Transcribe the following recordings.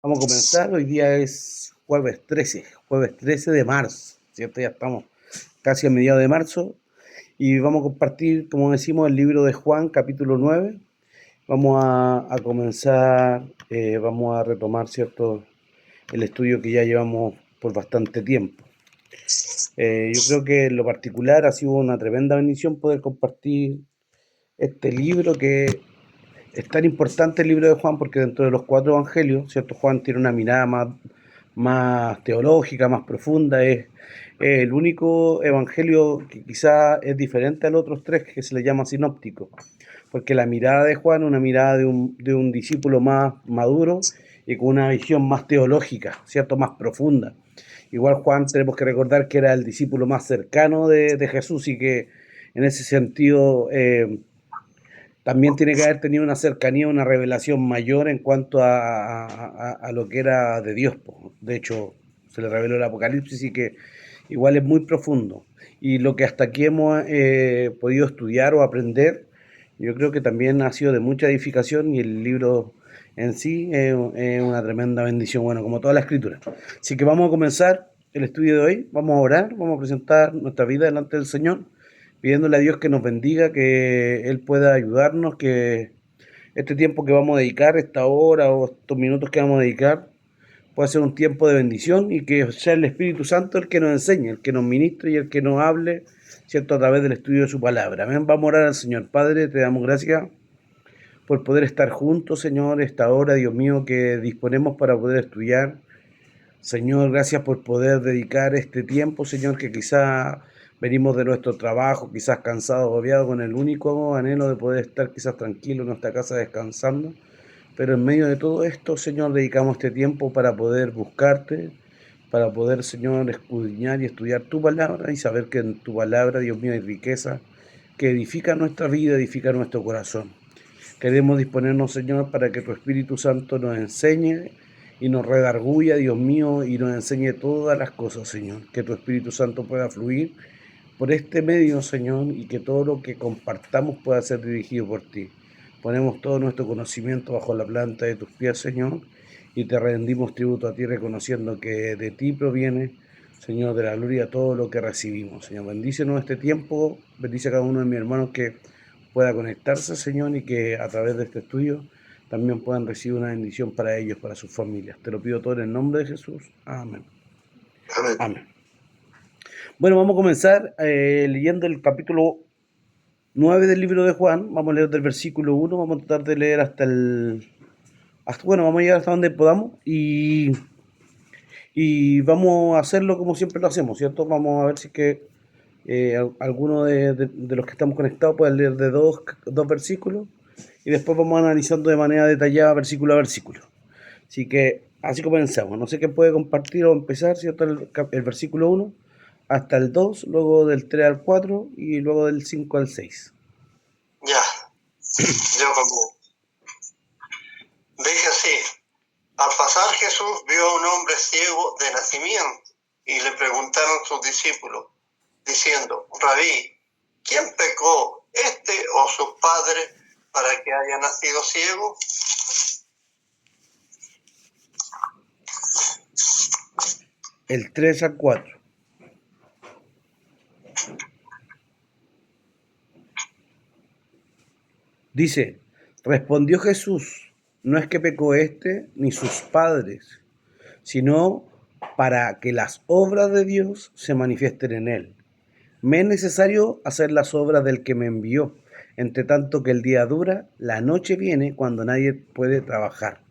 Vamos a comenzar, hoy día es jueves 13 de marzo, ¿cierto? Ya estamos casi a mediados de marzo y vamos a compartir, como decimos, el libro de Juan, capítulo 9. Vamos a comenzar, vamos a retomar, ¿cierto?, el estudio que ya llevamos por bastante tiempo. Yo creo que en lo particular ha sido una tremenda bendición poder compartir este libro que es tan importante, el libro de Juan, porque dentro de los cuatro evangelios, ¿cierto? Juan tiene una mirada más teológica, más profunda, es el único evangelio que quizá es diferente a los otros tres, que se le llama sinóptico, porque la mirada de Juan es una mirada de un discípulo más maduro y con una visión más teológica, ¿cierto? Más profunda. Igual Juan tenemos que recordar que era el discípulo más cercano de Jesús y que en ese sentido también tiene que haber tenido una cercanía, una revelación mayor en cuanto a lo que era de Dios, po. De hecho, se le reveló el Apocalipsis y que igual es muy profundo. Y lo que hasta aquí hemos podido estudiar o aprender, yo creo que también ha sido de mucha edificación y el libro en sí es una tremenda bendición, bueno, como toda la escritura. Así que vamos a comenzar el estudio de hoy, vamos a orar, vamos a presentar nuestra vida delante del Señor pidiéndole a Dios que nos bendiga, que Él pueda ayudarnos, que este tiempo que vamos a dedicar, esta hora o estos minutos que vamos a dedicar, pueda ser un tiempo de bendición y que sea el Espíritu Santo el que nos enseñe, el que nos ministre y el que nos hable, ¿cierto?, a través del estudio de su palabra. Amén. Vamos a orar al Señor. Padre, te damos gracias por poder estar juntos, Señor, esta hora, Dios mío, que disponemos para poder estudiar. Señor, gracias por poder dedicar este tiempo, Señor, que quizá venimos de nuestro trabajo, quizás cansados, agobiados, con el único anhelo de poder estar quizás tranquilos en nuestra casa descansando. Pero en medio de todo esto, Señor, dedicamos este tiempo para poder buscarte, para poder, Señor, escudriñar y estudiar tu palabra y saber que en tu palabra, Dios mío, hay riqueza que edifica nuestra vida, edifica nuestro corazón. Queremos disponernos, Señor, para que tu Espíritu Santo nos enseñe y nos redarguya, Dios mío, y nos enseñe todas las cosas, Señor. Que tu Espíritu Santo pueda fluir por este medio, Señor, y que todo lo que compartamos pueda ser dirigido por ti. Ponemos todo nuestro conocimiento bajo la planta de tus pies, Señor, y te rendimos tributo a ti, reconociendo que de ti proviene, Señor, de la gloria todo lo que recibimos. Señor, bendícenos este tiempo, bendice a cada uno de mis hermanos que pueda conectarse, Señor, y que a través de este estudio también puedan recibir una bendición para ellos, para sus familias. Te lo pido todo en el nombre de Jesús. Amén. Amén. Amén. Bueno, vamos a comenzar leyendo el capítulo 9 del libro de Juan. Vamos a leer del versículo 1, vamos a tratar de leer bueno, vamos a llegar hasta donde podamos y vamos a hacerlo como siempre lo hacemos, ¿cierto? Vamos a ver si que alguno de los que estamos conectados puede leer de dos versículos y después vamos analizando de manera detallada versículo a versículo. Así que así comenzamos. No sé qué puede compartir o empezar, ¿cierto? El versículo 1 hasta el 2, luego del 3 al 4 y luego del 5 al 6. Ya, yo como. Dice así: al pasar Jesús vio a un hombre ciego de nacimiento y le preguntaron sus discípulos, diciendo: Rabí, ¿quién pecó, este o sus padres, para que haya nacido ciego? El 3 al 4. Dice, respondió Jesús, no es que pecó este ni sus padres, sino para que las obras de Dios se manifiesten en él. Me es necesario hacer las obras del que me envió, entre tanto que el día dura, la noche viene cuando nadie puede trabajar.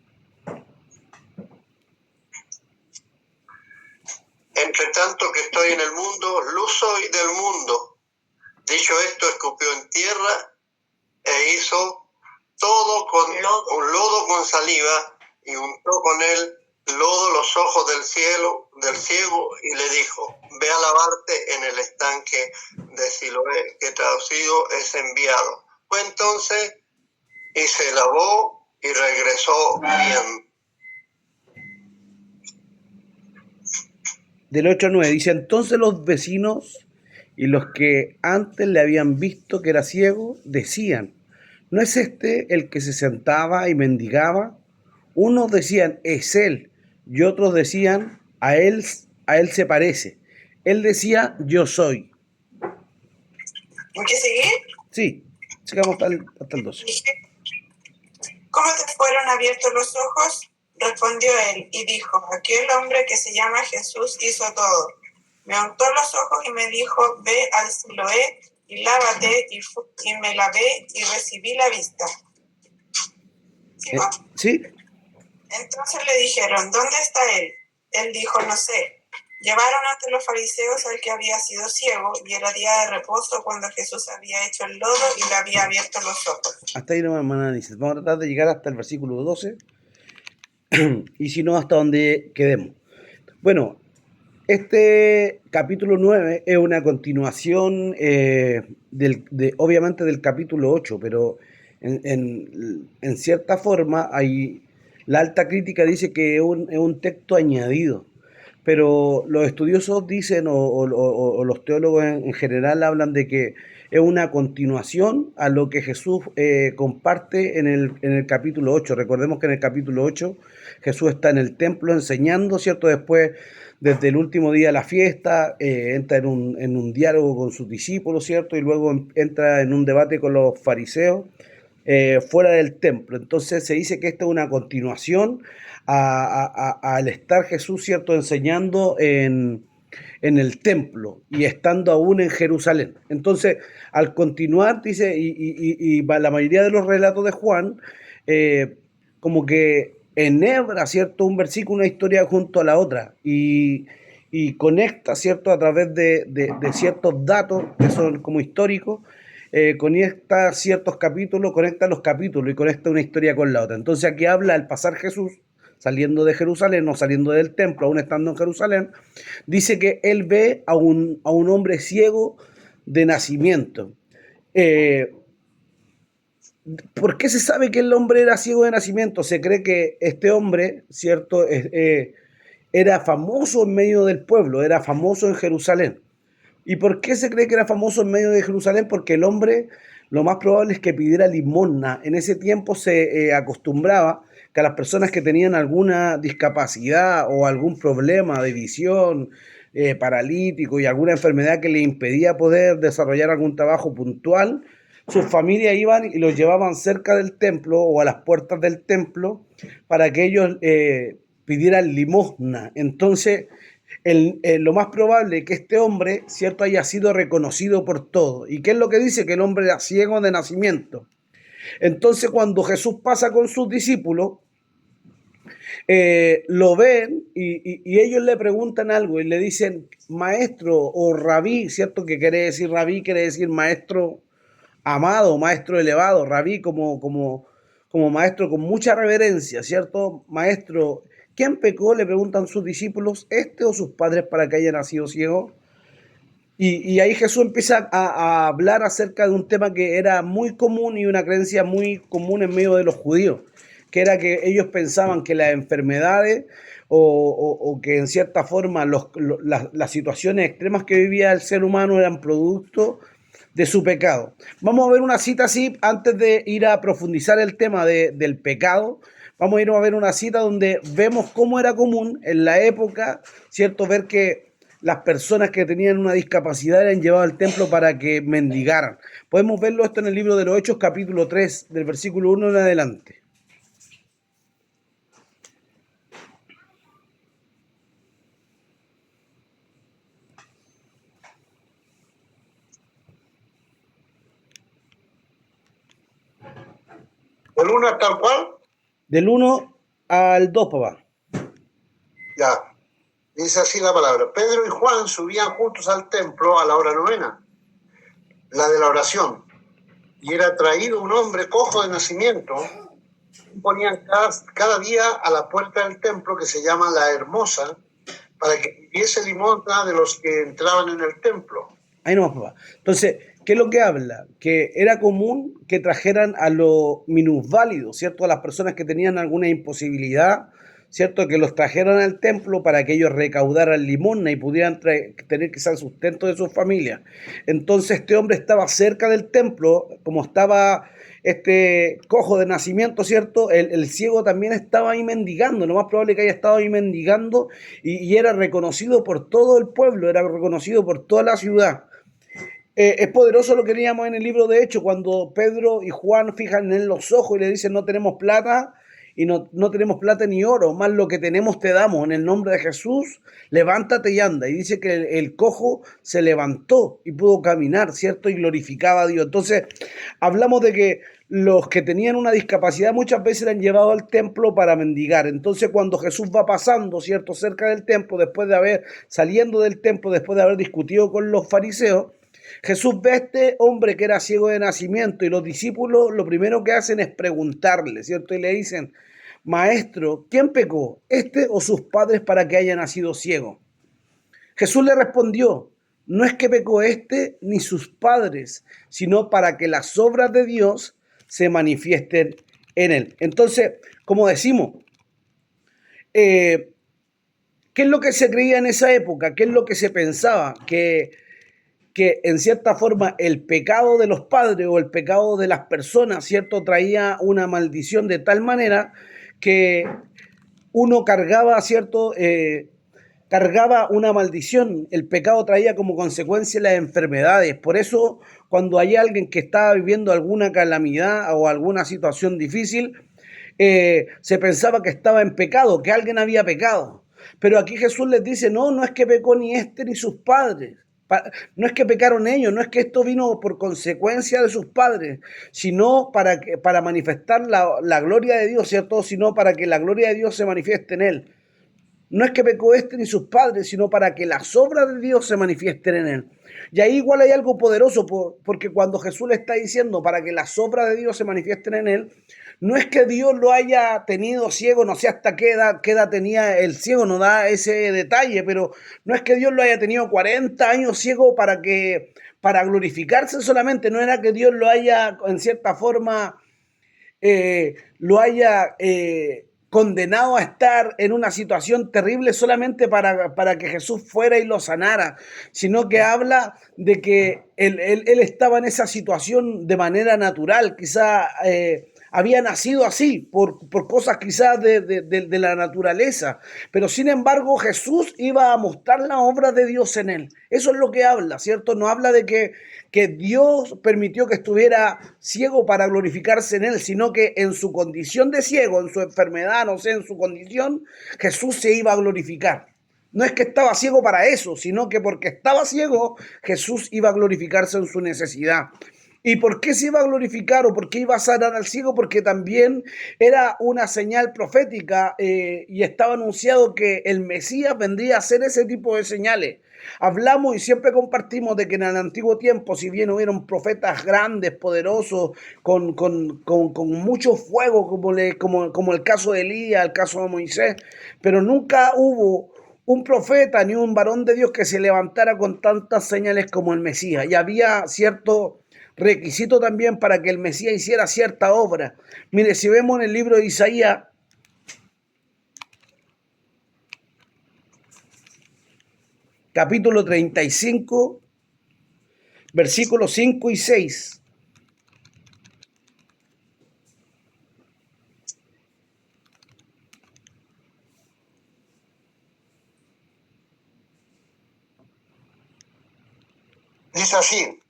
Entre tanto que estoy en el mundo, luz soy del mundo. Dicho esto, escupió en tierra e hizo todo con un lodo con saliva y untó con él lodo los ojos del ciego y le dijo: ve a lavarte en el estanque de Siloé, que traducido es enviado. Fue entonces y se lavó y regresó bien. Del 8 al 9 dice, entonces los vecinos y los que antes le habían visto que era ciego, decían, ¿no es este el que se sentaba y mendigaba? Unos decían, es él, y otros decían, a él se parece. Él decía, yo soy. ¿En qué seguir? Sí, llegamos hasta el 12. Dije, ¿cómo te fueron abiertos los ojos? Respondió él y dijo, aquel hombre que se llama Jesús hizo todo. Me untó los ojos y me dijo, ve al Siloé y lávate, y me lavé y recibí la vista. ¿Sigo? Sí. Entonces le dijeron, ¿dónde está él? Él dijo, no sé. Llevaron ante los fariseos al que había sido ciego, y era día de reposo cuando Jesús había hecho el lodo y le había abierto los ojos. Hasta ahí nomás, hermana Aniset. Vamos a tratar de llegar hasta el versículo 12 y si no, hasta donde quedemos. Bueno, este capítulo 9 es una continuación obviamente del capítulo 8, pero en cierta forma la alta crítica dice que es un texto añadido, pero los estudiosos dicen, o los teólogos en general hablan de que es una continuación a lo que Jesús comparte en el capítulo 8. Recordemos que en el capítulo 8 Jesús está en el templo enseñando, ¿cierto? Después, desde el último día de la fiesta, entra en un diálogo con sus discípulos, ¿cierto? Y luego entra en un debate con los fariseos fuera del templo. Entonces se dice que esta es una continuación al estar Jesús, ¿cierto?, enseñando en el templo y estando aún en Jerusalén. Entonces, al continuar, dice, y la mayoría de los relatos de Juan, como que enhebra, ¿cierto?, un versículo, una historia junto a la otra, y conecta, ¿cierto?, a través de ciertos datos que son como históricos, conecta ciertos capítulos, conecta los capítulos y conecta una historia con la otra. Entonces aquí habla al pasar Jesús saliendo de Jerusalén, no saliendo del templo, aún estando en Jerusalén, dice que él ve a un hombre ciego de nacimiento. ¿Por qué se sabe que el hombre era ciego de nacimiento? Se cree que este hombre, ¿cierto?, era famoso en medio del pueblo, era famoso en Jerusalén. ¿Y por qué se cree que era famoso en medio de Jerusalén? Porque el hombre, lo más probable es que pidiera limosna. En ese tiempo se acostumbraba que a las personas que tenían alguna discapacidad o algún problema de visión, paralítico y alguna enfermedad que le impedía poder desarrollar algún trabajo puntual, sus familias iban y los llevaban cerca del templo o a las puertas del templo para que ellos pidieran limosna. Entonces, lo más probable es que este hombre, ¿cierto?, haya sido reconocido por todos. ¿Y qué es lo que dice? Que el hombre era ciego de nacimiento. Entonces, cuando Jesús pasa con sus discípulos, lo ven y ellos le preguntan algo y le dicen maestro o rabí, ¿cierto? Que quiere decir rabí, quiere decir maestro amado, maestro elevado, rabí como maestro con mucha reverencia, ¿cierto? Maestro, ¿quién pecó? Le preguntan sus discípulos, ¿este o sus padres para que haya nacido ciego? Y ahí Jesús empieza a hablar acerca de un tema que era muy común y una creencia muy común en medio de los judíos, que era que ellos pensaban que las enfermedades o que en cierta forma las situaciones extremas que vivía el ser humano eran producto de su pecado. Vamos a ver una cita así, antes de ir a profundizar el tema del pecado. Vamos a ir a ver una cita donde vemos cómo era común en la época, ¿cierto?, ver que las personas que tenían una discapacidad eran llevadas al templo para que mendigaran. Podemos verlo esto en el libro de los Hechos, capítulo 3, del versículo 1 en adelante. ¿Del 1 hasta el cuál? Del 1 al 2, papá. Ya. Dice así la palabra. Pedro y Juan subían juntos al templo a la hora novena, la de la oración. Y era traído un hombre cojo de nacimiento. Ponían cada día a la puerta del templo, que se llama La Hermosa, para que pidiese limosna de los que entraban en el templo. Ahí nomás, papá. Entonces, ¿qué es lo que habla? Que era común que trajeran a los minusválidos, ¿cierto? A las personas que tenían alguna imposibilidad, ¿cierto? Que los trajeran al templo para que ellos recaudaran limosna y pudieran tener quizás el sustento de sus familias. Entonces, este hombre estaba cerca del templo, como estaba este cojo de nacimiento, ¿cierto? El ciego también estaba ahí mendigando, lo más probable que haya estado ahí mendigando y era reconocido por todo el pueblo, era reconocido por toda la ciudad. Es poderoso lo que leíamos en el libro de Hechos, cuando Pedro y Juan fijan en los ojos y le dicen no tenemos plata y no tenemos plata ni oro, más lo que tenemos te damos, en el nombre de Jesús, levántate y anda. Y dice que el cojo se levantó y pudo caminar, ¿cierto? Y glorificaba a Dios. Entonces, hablamos de que los que tenían una discapacidad muchas veces eran llevados al templo para mendigar. Entonces, cuando Jesús va pasando, ¿cierto? Cerca del templo, saliendo del templo, después de haber discutido con los fariseos, Jesús ve a este hombre que era ciego de nacimiento y los discípulos lo primero que hacen es preguntarle, ¿cierto? Y le dicen, Maestro, ¿quién pecó, este o sus padres para que haya nacido ciego? Jesús le respondió, no es que pecó este ni sus padres, sino para que las obras de Dios se manifiesten en él. Entonces, como decimos, ¿qué es lo que se creía en esa época? ¿Qué es lo que se pensaba? Que en cierta forma el pecado de los padres o el pecado de las personas, ¿cierto? Traía una maldición de tal manera que uno cargaba, ¿cierto? Cargaba una maldición. El pecado traía como consecuencia las enfermedades. Por eso, cuando hay alguien que estaba viviendo alguna calamidad o alguna situación difícil, se pensaba que estaba en pecado, que alguien había pecado. Pero aquí Jesús les dice, no es que pecó ni este ni sus padres. No es que pecaron ellos, no es que esto vino por consecuencia de sus padres, sino para manifestar la gloria de Dios, ¿cierto? Sino para que la gloria de Dios se manifieste en él. No es que pecó este ni sus padres, sino para que las obras de Dios se manifiesten en él. Y ahí igual hay algo poderoso, porque cuando Jesús le está diciendo para que las obras de Dios se manifiesten en él, no es que Dios lo haya tenido ciego, no sé hasta qué edad tenía el ciego, no da ese detalle, pero no es que Dios lo haya tenido 40 años ciego para glorificarse solamente, no era que Dios lo haya, en cierta forma, lo haya condenado a estar en una situación terrible solamente para que Jesús fuera y lo sanara, sino que habla de que él estaba en esa situación de manera natural, quizá había nacido así, por cosas quizás de la naturaleza, pero sin embargo Jesús iba a mostrar la obra de Dios en él. Eso es lo que habla, ¿cierto? No habla de que Dios permitió que estuviera ciego para glorificarse en él, sino que en su condición de ciego, en su enfermedad, no sé, en su condición, Jesús se iba a glorificar. No es que estaba ciego para eso, sino que porque estaba ciego, Jesús iba a glorificarse en su necesidad. ¿Y por qué se iba a glorificar o por qué iba a sanar al ciego? Porque también era una señal profética y estaba anunciado que el Mesías vendría a hacer ese tipo de señales. Hablamos y siempre compartimos de que en el antiguo tiempo, si bien hubieron profetas grandes, poderosos, con mucho fuego, como el caso de Elías, el caso de Moisés, pero nunca hubo un profeta ni un varón de Dios que se levantara con tantas señales como el Mesías. Y había cierto requisito también para que el Mesías hiciera cierta obra. Mire, si vemos en el libro de Isaías, capítulo 35, versículos 5 y 6. Dice así,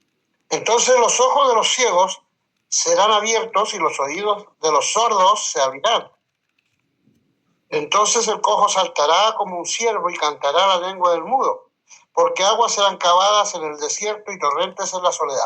entonces los ojos de los ciegos serán abiertos y los oídos de los sordos se abrirán. Entonces el cojo saltará como un ciervo y cantará la lengua del mudo, porque aguas serán cavadas en el desierto y torrentes en la soledad.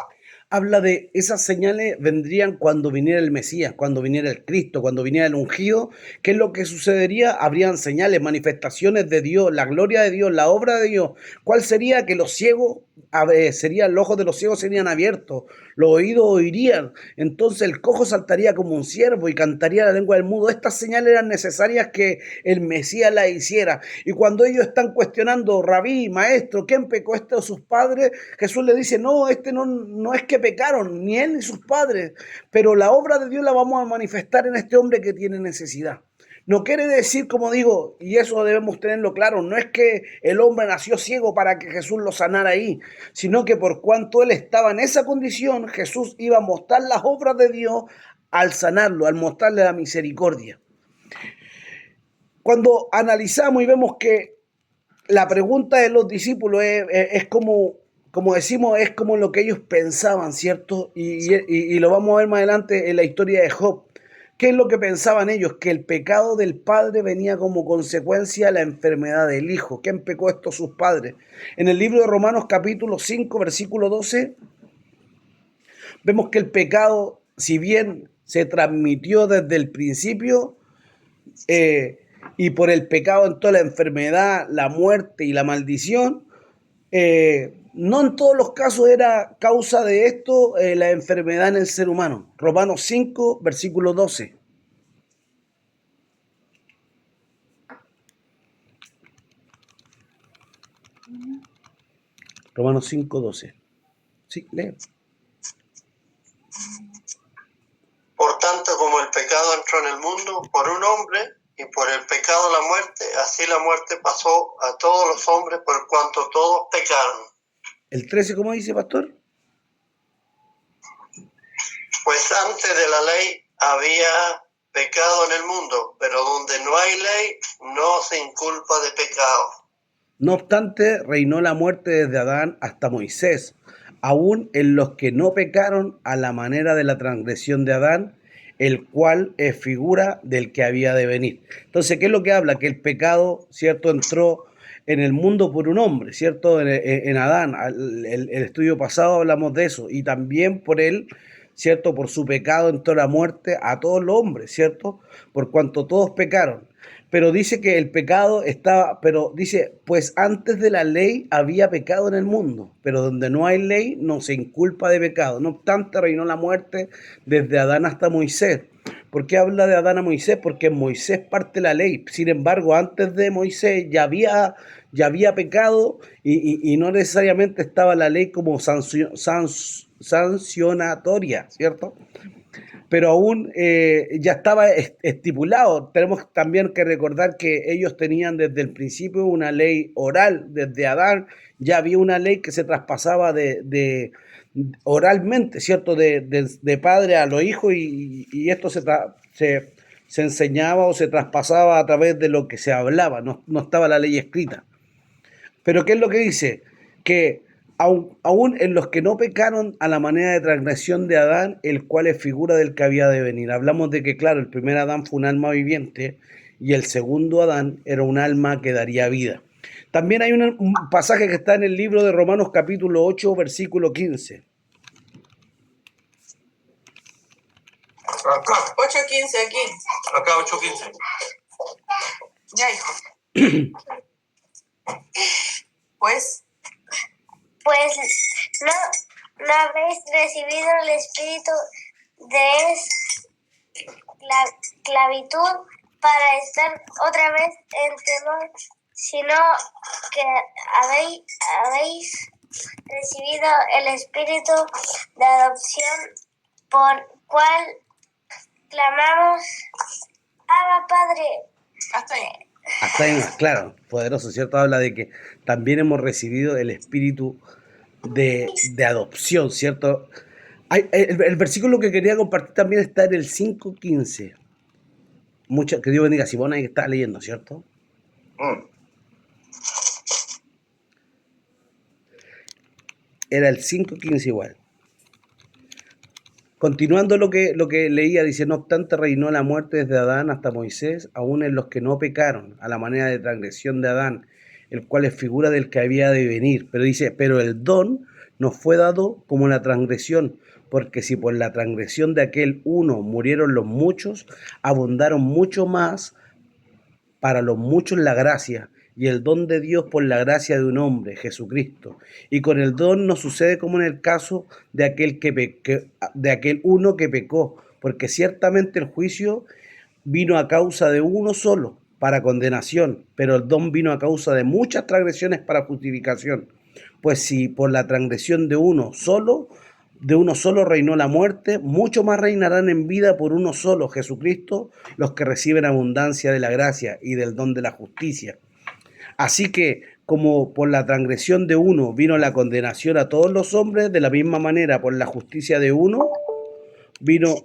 Habla de esas señales vendrían cuando viniera el Mesías, cuando viniera el Cristo, cuando viniera el ungido. ¿Qué es lo que sucedería? Habrían señales, manifestaciones de Dios, la gloria de Dios, la obra de Dios. ¿Cuál sería? Que los ciegos, los ojos de los ciegos serían abiertos, los oídos oirían. Entonces el cojo saltaría como un ciervo y cantaría la lengua del mudo. Estas señales eran necesarias que el Mesías las hiciera. Y cuando ellos están cuestionando, Rabí, maestro, ¿quién pecó, este o sus padres? Jesús le dice, no, no es que pecaron, ni él ni sus padres, pero la obra de Dios la vamos a manifestar en este hombre que tiene necesidad. No quiere decir, como digo, y eso debemos tenerlo claro, no es que el hombre nació ciego para que Jesús lo sanara ahí, sino que por cuanto él estaba en esa condición, Jesús iba a mostrar las obras de Dios al sanarlo, al mostrarle la misericordia. Cuando analizamos y vemos que la pregunta de los discípulos es como decimos, es como lo que ellos pensaban, ¿cierto? Y lo vamos a ver más adelante en la historia de Job. ¿Qué es lo que pensaban ellos? Que el pecado del padre venía como consecuencia de la enfermedad del hijo. ¿Quién pecó esto? Sus padres. En el libro de Romanos capítulo 5, versículo 12, vemos que el pecado, si bien se transmitió desde el principio, y por el pecado entró la enfermedad, la muerte y la maldición, no en todos los casos era causa de esto la enfermedad en el ser humano. Romanos 5, versículo 12. Romanos 5, 12. Sí, lee. Por tanto, como el pecado entró en el mundo por un hombre, y por el pecado la muerte, así la muerte pasó a todos los hombres por cuanto todos pecaron. El 13, ¿cómo dice, pastor? Pues antes de la ley había pecado en el mundo, pero donde no hay ley no se inculpa de pecado. No obstante, reinó la muerte desde Adán hasta Moisés, aún en los que no pecaron a la manera de la transgresión de Adán, el cual es figura del que había de venir. Entonces, ¿qué es lo que habla? Que el pecado, ¿cierto?, entró en el mundo por un hombre, ¿cierto? En Adán. El estudio pasado hablamos de eso. Y también por él, ¿cierto? Por su pecado entró la muerte a todos los hombres, ¿cierto? Por cuanto todos pecaron. Pero dice que el pecado estaba, pero dice, pues antes de la ley había pecado en el mundo, pero donde no hay ley no se inculpa de pecado. No obstante, reinó la muerte desde Adán hasta Moisés. ¿Por qué habla de Adán a Moisés? Porque en Moisés parte la ley. Sin embargo, antes de Moisés ya había pecado y no necesariamente estaba la ley como sancionatoria, ¿cierto? Pero aún ya estaba estipulado. Tenemos también que recordar que ellos tenían desde el principio una ley oral, desde Adán ya había una ley que se traspasaba de oralmente, ¿cierto? De padre a los hijos y esto se enseñaba o se traspasaba a través de lo que se hablaba, no estaba la ley escrita. Pero ¿qué es lo que dice? Que aún en los que no pecaron a la manera de transgresión de Adán, el cual es figura del que había de venir. Hablamos de que, claro, el primer Adán fue un alma viviente y el segundo Adán era un alma que daría vida. También hay un pasaje que está en el libro de Romanos capítulo 8, versículo 15. Acá. 8:15 aquí. Acá 8:15. Ya, hijo. Pues no habéis recibido el espíritu de esclavitud para estar otra vez en temor, sino que habéis recibido el espíritu de adopción, por cual clamamos, Abba Padre. hasta ahí. Hasta ahí más claro, poderoso, ¿cierto? Habla de que también hemos recibido el espíritu de adopción, ¿cierto? El versículo que quería compartir también está en el 5:15. Que Dios bendiga a Simona que está leyendo, ¿cierto? Era el 5:15 igual. Continuando lo que leía, dice, no obstante reinó la muerte desde Adán hasta Moisés, aún en los que no pecaron, a la manera de transgresión de Adán, el cual es figura del que había de venir. Pero dice, pero el don nos fue dado como la transgresión, porque si por la transgresión de aquel uno murieron los muchos, abundaron mucho más para los muchos la gracia y el don de Dios por la gracia de un hombre, Jesucristo. Y con el don no sucede como en el caso de aquel uno que pecó, porque ciertamente el juicio vino a causa de uno solo, para condenación, pero el don vino a causa de muchas transgresiones para justificación. Pues si por la transgresión de uno solo de uno solo reinó la muerte, mucho más reinarán en vida por uno solo, Jesucristo, los que reciben abundancia de la gracia y del don de la justicia. Así que, como por la transgresión de uno vino la condenación a todos los hombres, de la misma manera por la justicia de uno vino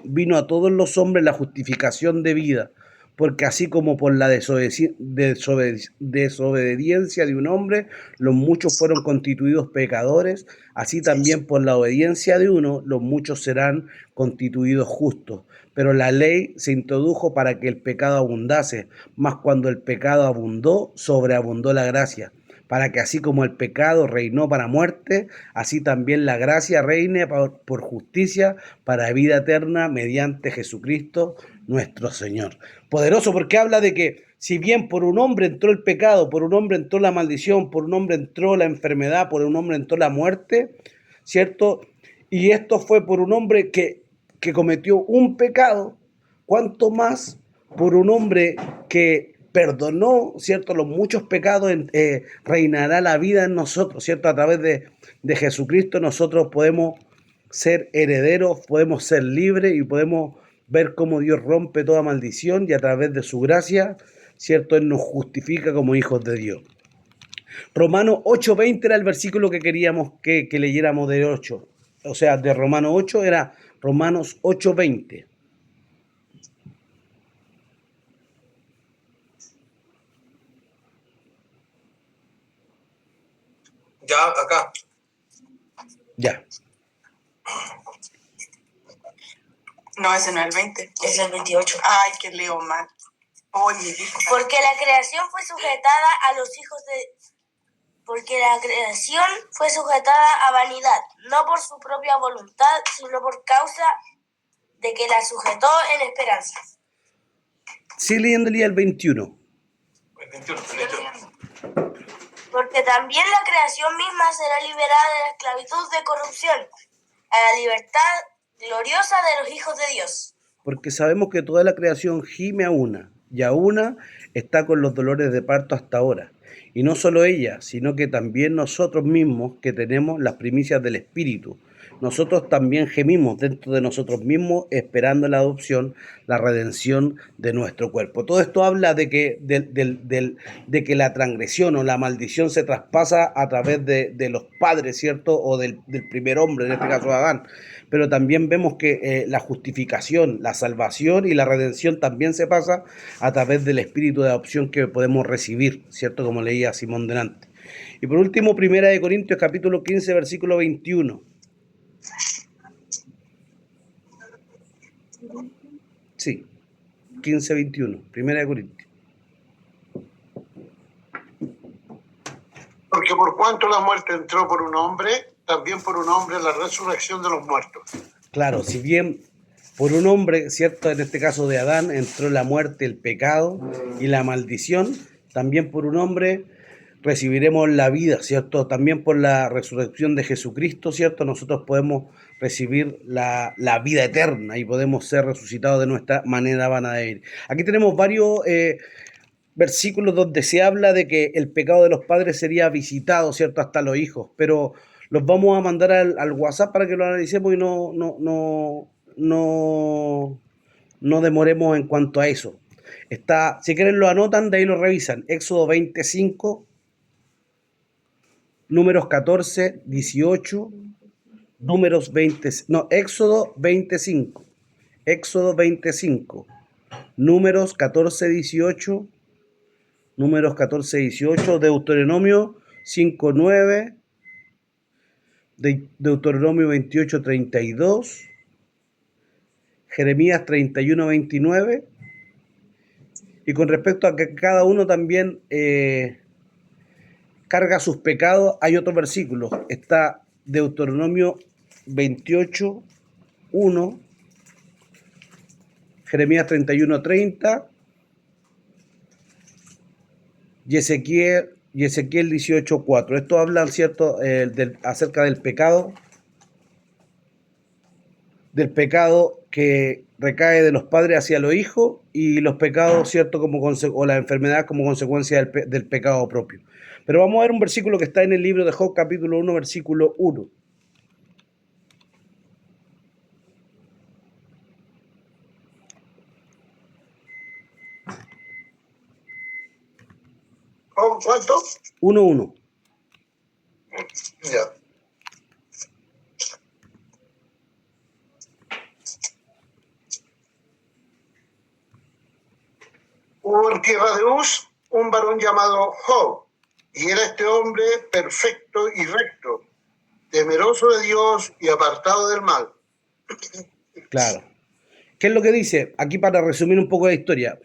vino a todos los hombres la justificación de vida, porque así como por la desobediencia de un hombre los muchos fueron constituidos pecadores, así también por la obediencia de uno los muchos serán constituidos justos. Pero la ley se introdujo para que el pecado abundase, mas cuando el pecado abundó, sobreabundó la gracia, para que así como el pecado reinó para muerte, así también la gracia reine por justicia para vida eterna mediante Jesucristo nuestro Señor. Poderoso, porque habla de que si bien por un hombre entró el pecado, por un hombre entró la maldición, por un hombre entró la enfermedad, por un hombre entró la muerte, ¿cierto? Y esto fue por un hombre que cometió un pecado, ¿cuánto más por un hombre que perdonó, ¿cierto?, los muchos pecados, reinará la vida en nosotros, ¿cierto? A través de Jesucristo nosotros podemos ser herederos, podemos ser libres y podemos ver cómo Dios rompe toda maldición y a través de su gracia, ¿cierto?, Él nos justifica como hijos de Dios. Romanos 8:20 era el versículo que queríamos que leyéramos de 8. O sea, de Romanos 8 era Romanos 8:20. Ya, acá. Ya. No, ese no es el 20. Es el 28. Ay, que leo mal. Oh, mi Dios. Porque la creación fue sujetada a los hijos de... Porque la creación fue sujetada a vanidad, no por su propia voluntad, sino por causa de que la sujetó en esperanza. Sigue leyéndole el 21. El 21, el 21. Porque también la creación misma será liberada de la esclavitud de corrupción a la libertad gloriosa de los hijos de Dios. Porque sabemos que toda la creación gime a una, y a una está con los dolores de parto hasta ahora. Y no solo ella, sino que también nosotros mismos, que tenemos las primicias del Espíritu. Nosotros también gemimos dentro de nosotros mismos, esperando la adopción, la redención de nuestro cuerpo. Todo esto habla de que, de que la transgresión o la maldición se traspasa a través de los padres, ¿cierto? O del primer hombre, en este caso Adán. Pero también vemos que la justificación, la salvación y la redención también se pasa a través del espíritu de adopción que podemos recibir, ¿cierto? Como leía Simón delante. Y por último, 1 Corintios capítulo 15, versículo 21. Sí, 15, 21, 1 Corintios. Porque por cuanto la muerte entró por un hombre, también por un hombre la resurrección de los muertos. Claro, si bien por un hombre, ¿cierto? En este caso de Adán, entró la muerte, el pecado y la maldición, también por un hombre recibiremos la vida, ¿cierto? También por la resurrección de Jesucristo, ¿cierto? Nosotros podemos recibir la vida eterna y podemos ser resucitados de nuestra manera vana de vivir. Aquí tenemos varios versículos donde se habla de que el pecado de los padres sería visitado, ¿cierto? Hasta los hijos, pero los vamos a mandar al WhatsApp para que lo analicemos y no demoremos en cuanto a eso. Está, si quieren lo anotan, de ahí lo revisan. Éxodo 25, números 14, 18, números 20, no, Éxodo 25, números 14, 18, números 14, 18, Deuteronomio 5, 9, Deuteronomio 28, 32, Jeremías 31, 29, y con respecto a que cada uno también carga sus pecados, hay otro versículo, está Deuteronomio 28, 1, Jeremías 31, 30, y Ezequiel 18, 4. Esto habla, ¿cierto?, acerca del pecado del pecado que recae de los padres hacia los hijos y los pecados, ¿cierto? O la enfermedad como consecuencia del pecado propio. Pero vamos a ver un versículo que está en el libro de Job, capítulo 1, versículo 1. ¿Cuánto? 1:1. Ya. Hubo en tierra de Uz un varón llamado Job, y era este hombre perfecto y recto, temeroso de Dios y apartado del mal. Claro. ¿Qué es lo que dice? Aquí para resumir un poco la historia.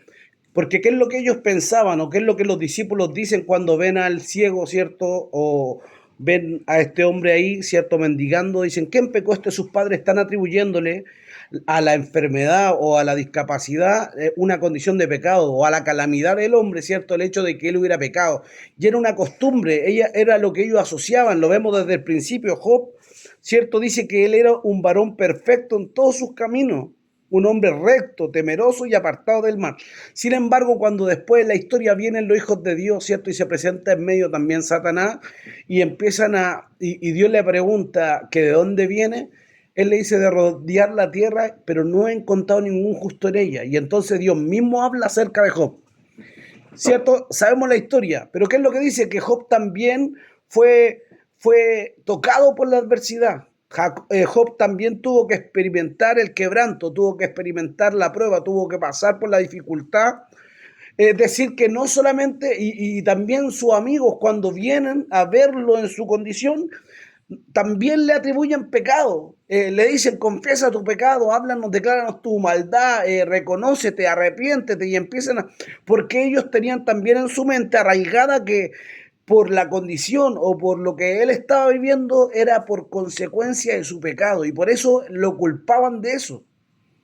Porque ¿qué es lo que ellos pensaban o qué es lo que los discípulos dicen cuando ven al ciego, ¿cierto? O ven a este hombre ahí, ¿cierto? Mendigando. Dicen, ¿quién pecó? Sus padres están atribuyéndole a la enfermedad o a la discapacidad una condición de pecado o a la calamidad del hombre, ¿cierto? El hecho de que él hubiera pecado. Y era una costumbre, era lo que ellos asociaban, lo vemos desde el principio. Job, ¿cierto? Dice que él era un varón perfecto en todos sus caminos, un hombre recto, temeroso y apartado del mal. Sin embargo, cuando después en la historia vienen los hijos de Dios, ¿cierto? Y se presenta en medio también Satanás y empiezan y Dios le pregunta que de dónde viene. Él le dice de rodear la tierra, pero no he encontrado ningún justo en ella. Y entonces Dios mismo habla acerca de Job. ¿Cierto? Sabemos la historia, pero ¿qué es lo que dice? Que Job también fue tocado por la adversidad. Job también tuvo que experimentar el quebranto, tuvo que experimentar la prueba, tuvo que pasar por la dificultad. Es decir, que no solamente, y también sus amigos cuando vienen a verlo en su condición, también le atribuyen pecado. Le dicen, confiesa tu pecado, háblanos, decláranos tu maldad, reconócete, arrepiéntete, y empiezan porque ellos tenían también en su mente arraigada que por la condición o por lo que él estaba viviendo era por consecuencia de su pecado, y por eso lo culpaban de eso.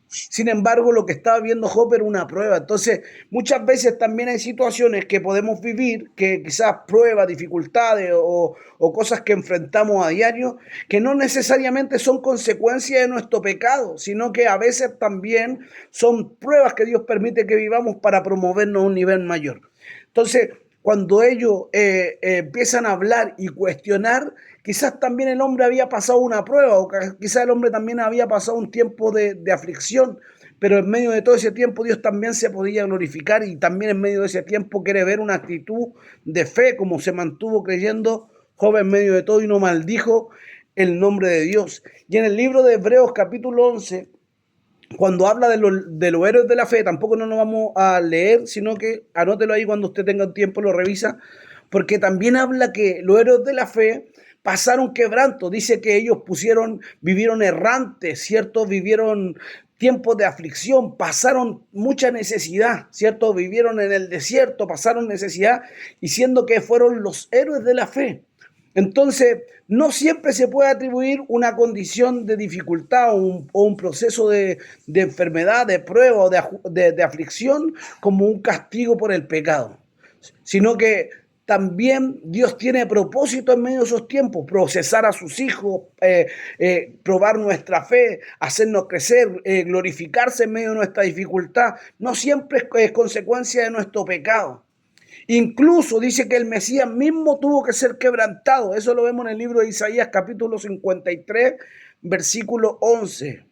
Sin embargo, lo que estaba viendo Job era una prueba. Entonces, muchas veces también hay situaciones que podemos vivir, que quizás pruebas, dificultades o cosas que enfrentamos a diario, que no necesariamente son consecuencia de nuestro pecado, sino que a veces también son pruebas que Dios permite que vivamos para promovernos a un nivel mayor. Entonces, cuando ellos empiezan a hablar y cuestionar, quizás también el hombre había pasado una prueba, o quizás el hombre también había pasado un tiempo de aflicción, pero en medio de todo ese tiempo Dios también se podía glorificar, y también en medio de ese tiempo quiere ver una actitud de fe, como se mantuvo creyendo Job en medio de todo y no maldijo el nombre de Dios. Y en el libro de Hebreos capítulo 11, cuando habla de los héroes de la fe, tampoco no nos vamos a leer, sino que anótelo ahí cuando usted tenga tiempo, lo revisa, porque también habla que los héroes de la fe pasaron quebranto. Dice que ellos vivieron errantes, ¿cierto? Vivieron tiempos de aflicción, pasaron mucha necesidad, ¿cierto? Vivieron en el desierto, pasaron necesidad, y siendo que fueron los héroes de la fe. Entonces, no siempre se puede atribuir una condición de dificultad o un proceso de enfermedad, de prueba o de aflicción como un castigo por el pecado, sino que también Dios tiene propósito en medio de esos tiempos, procesar a sus hijos, probar nuestra fe, hacernos crecer, glorificarse en medio de nuestra dificultad. No siempre es consecuencia de nuestro pecado. Incluso dice que el Mesías mismo tuvo que ser quebrantado. Eso lo vemos en el libro de Isaías capítulo 53, versículo 11.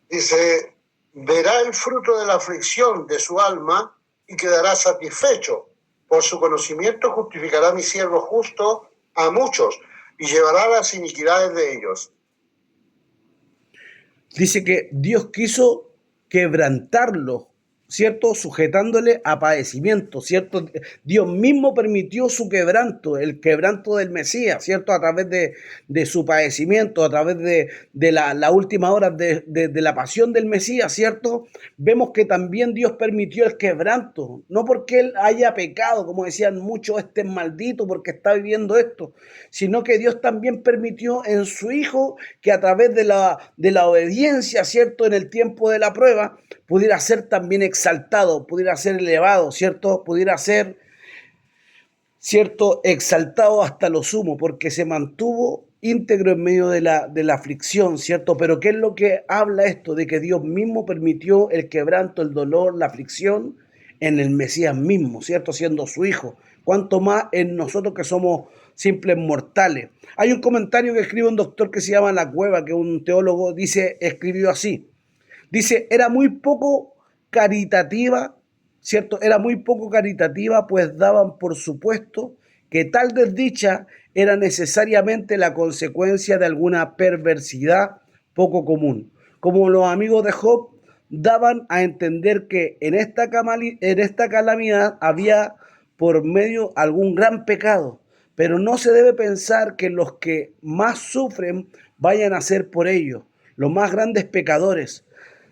Dice, verá el fruto de la aflicción de su alma y quedará satisfecho. Por su conocimiento justificará mi siervo justo a muchos y llevará las iniquidades de ellos. Dice que Dios quiso quebrantarlo, ¿cierto? Sujetándole a padecimiento, ¿cierto? Dios mismo permitió su quebranto, el quebranto del Mesías, ¿cierto? A través de su padecimiento, a través de la última hora de la pasión del Mesías, ¿cierto? Vemos que también Dios permitió el quebranto, no porque él haya pecado, como decían muchos, este es maldito porque está viviendo esto, sino que Dios también permitió en su Hijo que a través de la obediencia, ¿cierto? En el tiempo de la prueba, pudiera ser también exaltado, pudiera ser elevado, ¿cierto? Pudiera ser cierto, exaltado hasta lo sumo, porque se mantuvo íntegro en medio de la aflicción, ¿cierto? Pero ¿qué es lo que habla esto? De que Dios mismo permitió el quebranto, el dolor, la aflicción en el Mesías mismo, ¿cierto? Siendo su hijo. Cuanto más en nosotros que somos simples mortales. Hay un comentario que escribe un doctor que se llama La Cueva, que es un teólogo, dice, escribió así. Dice, era muy poco caritativa, ¿cierto? Era muy poco caritativa, pues daban por supuesto que tal desdicha era necesariamente la consecuencia de alguna perversidad poco común. Como los amigos de Job daban a entender que en esta calamidad había por medio algún gran pecado, pero no se debe pensar que los que más sufren vayan a ser por ello los más grandes pecadores,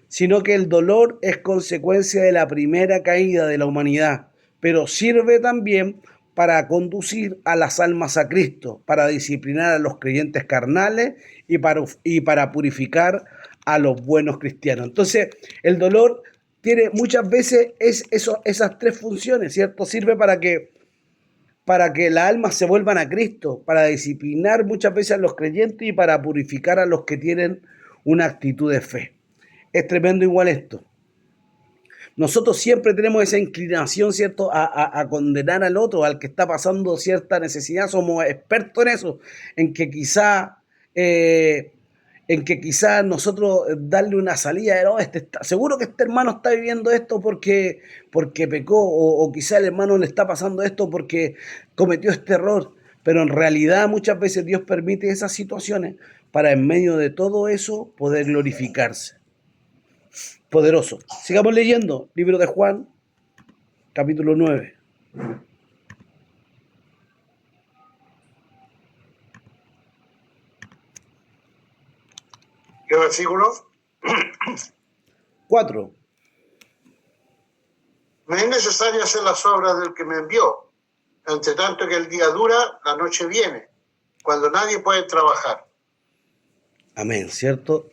sino que el dolor es consecuencia de la primera caída de la humanidad, pero sirve también para conducir a las almas a Cristo, para disciplinar a los creyentes carnales y para purificar a los buenos cristianos. Entonces, el dolor tiene muchas veces esas tres funciones, ¿cierto? Sirve para que las almas se vuelvan a Cristo, para disciplinar muchas veces a los creyentes y para purificar a los que tienen una actitud de fe. Es tremendo igual esto. Nosotros siempre tenemos esa inclinación, ¿cierto?, a condenar al otro, al que está pasando cierta necesidad. Somos expertos en eso, en que quizá, nosotros darle una salida, no, seguro que este hermano está viviendo esto porque pecó, o quizá el hermano le está pasando esto porque cometió este error. Pero en realidad muchas veces Dios permite esas situaciones para en medio de todo eso poder glorificarse. Poderoso. Sigamos leyendo. Libro de Juan, capítulo 9. ¿Qué versículo? 4. Me es necesario hacer las obras del que me envió. Entre tanto que el día dura, la noche viene, cuando nadie puede trabajar. Amén, ¿cierto?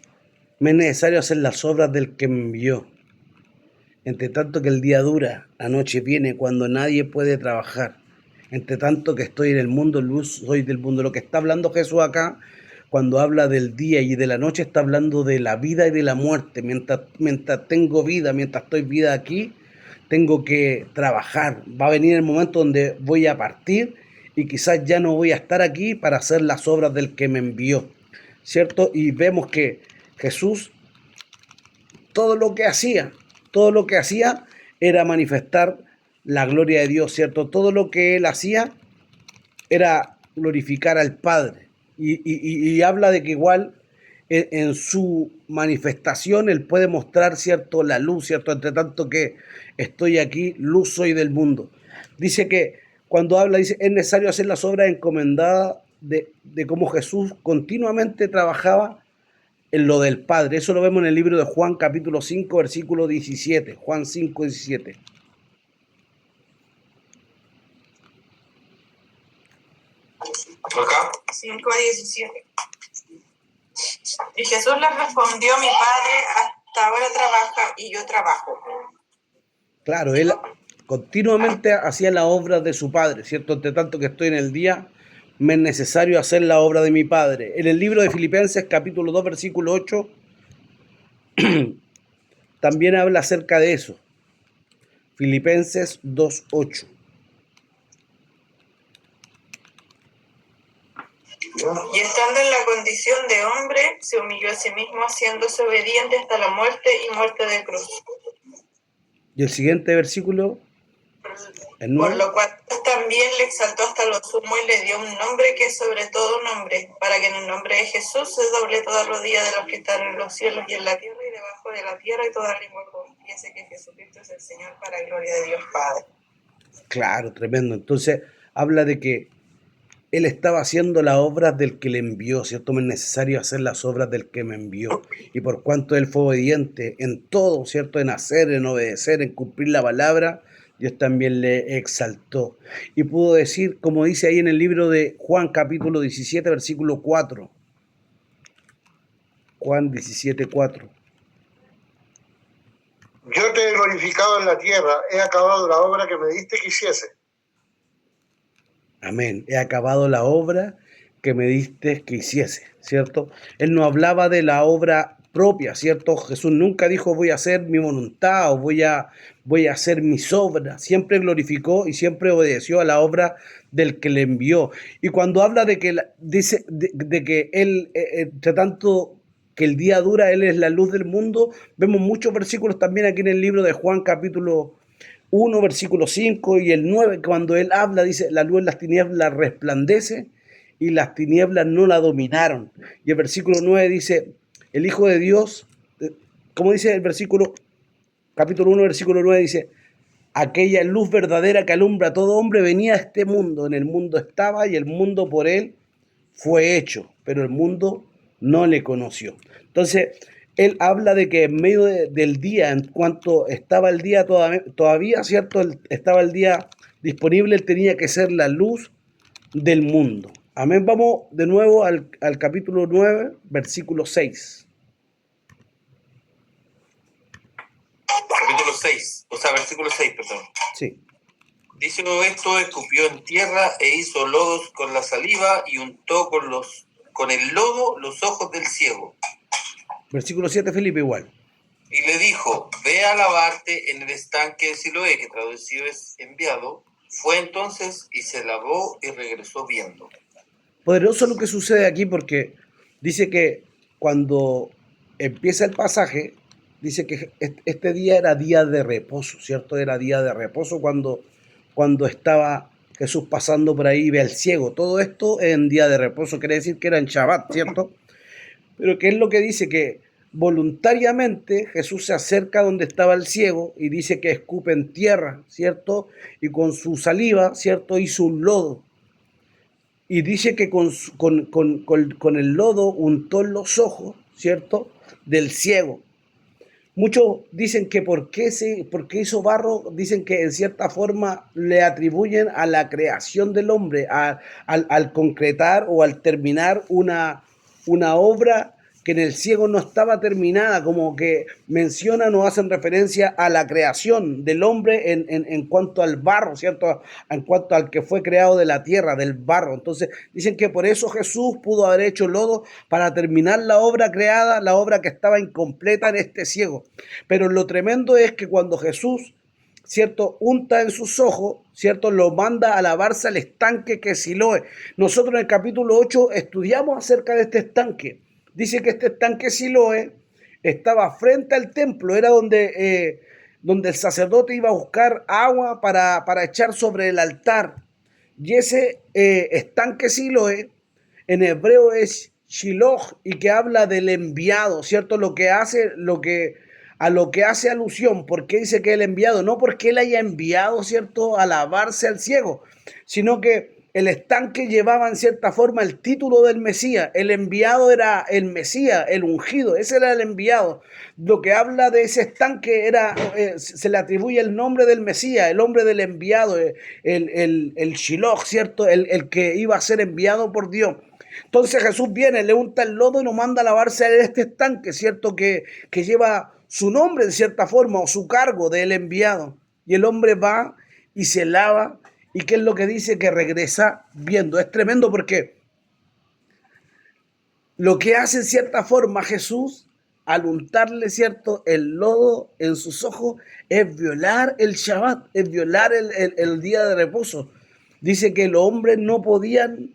Me es necesario hacer las obras del que me envió. Entre tanto que el día dura, la noche viene, cuando nadie puede trabajar. Entre tanto que estoy en el mundo, luz soy del mundo. Lo que está hablando Jesús acá, cuando habla del día y de la noche, está hablando de la vida y de la muerte. Mientras tengo vida, mientras estoy vida aquí, tengo que trabajar. Va a venir el momento donde voy a partir y quizás ya no voy a estar aquí para hacer las obras del que me envió, ¿cierto? Y vemos que Jesús, todo lo que hacía era manifestar la gloria de Dios, ¿cierto? Todo lo que él hacía era glorificar al Padre. Y habla de que igual en su manifestación él puede mostrar, ¿cierto?, la luz, ¿cierto? Entre tanto que estoy aquí, luz soy del mundo. Dice que cuando habla, dice, es necesario hacer las obras encomendadas de cómo Jesús continuamente trabajaba en lo del Padre. Eso lo vemos en el libro de Juan, capítulo 5, versículo 17. Juan 5, 17. Acá. 5:17. Y Jesús les respondió: mi Padre hasta ahora trabaja y yo trabajo. Claro, él continuamente hacía la obra de su Padre, ¿cierto? Entre tanto que estoy en el día, me es necesario hacer la obra de mi Padre. En el libro de Filipenses, capítulo 2, versículo 8, también habla acerca de eso. Filipenses 2, 8. Y estando en la condición de hombre, se humilló a sí mismo, haciéndose obediente hasta la muerte y muerte de cruz. Y el siguiente versículo, el Por 9. lo cual también le exaltó hasta lo sumo y le dio un nombre que es sobre todo nombre, para que en el nombre de Jesús se doble toda rodilla de los que están en los cielos y en la tierra y debajo de la tierra, y toda lengua confiese que Jesucristo es el Señor, para gloria de Dios Padre. Claro, tremendo. Entonces habla de que él estaba haciendo las obras del que le envió, ¿cierto? Me es necesario hacer las obras del que me envió. Y por cuanto él fue obediente en todo, ¿cierto? En hacer, en obedecer, en cumplir la palabra, Dios también le exaltó. Y pudo decir, como dice ahí en el libro de Juan, capítulo 17, versículo 4. Juan 17, 4. Yo te he glorificado en la tierra, he acabado la obra que me diste que hiciese. Amén. He acabado la obra que me diste que hiciese, ¿cierto? Él no hablaba de la obra propia, ¿cierto? Jesús nunca dijo voy a hacer mi voluntad o voy a hacer mis obras. Siempre glorificó y siempre obedeció a la obra del que le envió. Y cuando habla de que dice de que él, entre tanto que el día dura, él es la luz del mundo, vemos muchos versículos también aquí en el libro de Juan capítulo 1, versículo 5 y el 9, cuando él habla, dice, la luz en las tinieblas resplandece y las tinieblas no la dominaron. Y el versículo 9 dice, el Hijo de Dios, como dice el versículo, capítulo 1, versículo 9, dice, aquella luz verdadera que alumbra a todo hombre venía a este mundo, en el mundo estaba y el mundo por él fue hecho, pero el mundo no le conoció. Entonces, él habla de que en medio del día, en cuanto estaba el día todavía, ¿cierto? Estaba el día disponible, él tenía que ser la luz del mundo. Amén. Vamos de nuevo al capítulo 9, versículo 6. Capítulo 6, o sea, versículo 6, perdón. Sí. Dice esto, escupió en tierra e hizo lodos con la saliva y untó con el lodo los ojos del ciego. Versículo 7, Felipe, igual. Y le dijo, ve a lavarte en el estanque de Siloé, que traducido es enviado. Fue entonces y se lavó y regresó viendo. Poderoso lo que sucede aquí porque dice que cuando empieza el pasaje, dice que este día era día de reposo, ¿cierto? Era día de reposo cuando estaba Jesús pasando por ahí y ve al ciego. Todo esto en día de reposo, quiere decir que era en Shabbat, ¿cierto? Pero ¿qué es lo que dice? Que voluntariamente Jesús se acerca donde estaba el ciego y dice que escupe en tierra, ¿cierto? Y con su saliva, ¿cierto? Hizo un lodo. Y dice que con el lodo untó en los ojos, ¿cierto? Del ciego. Muchos dicen que por qué hizo barro, dicen que en cierta forma le atribuyen a la creación del hombre, al concretar o al terminar una obra que en el ciego no estaba terminada, como que mencionan o hacen referencia a la creación del hombre en cuanto al barro, ¿cierto? En cuanto al que fue creado de la tierra, del barro. Entonces dicen que por eso Jesús pudo haber hecho lodo para terminar la obra creada, la obra que estaba incompleta en este ciego. Pero lo tremendo es que cuando Jesús, ¿cierto?, unta en sus ojos, ¿cierto?, lo manda a lavarse al estanque que es Siloé. Nosotros en el capítulo 8 estudiamos acerca de este estanque. Dice que este estanque Siloé estaba frente al templo, era donde el sacerdote iba a buscar agua para echar sobre el altar. Y ese estanque Siloé en hebreo es Shiloh y que habla del enviado, ¿cierto? A lo que hace alusión. ¿Por qué dice que el enviado? No porque él haya enviado, ¿cierto?, a lavarse al ciego, sino que el estanque llevaba en cierta forma el título del Mesías. El enviado era el Mesías, el ungido, ese era el enviado. Lo que habla de ese estanque era, se le atribuye el nombre del Mesías, el hombre del enviado, el Shiloh, ¿cierto? El que iba a ser enviado por Dios. Entonces Jesús viene, le unta el lodo y nos manda a lavarse a este estanque, ¿cierto? Que lleva su nombre en cierta forma o su cargo del enviado. Y el hombre va y se lava. ¿Y qué es lo que dice? Que regresa viendo. Es tremendo porque lo que hace en cierta forma Jesús al untarle, ¿cierto?, el lodo en sus ojos es violar el Shabbat, es violar el día de reposo. Dice que los hombres no podían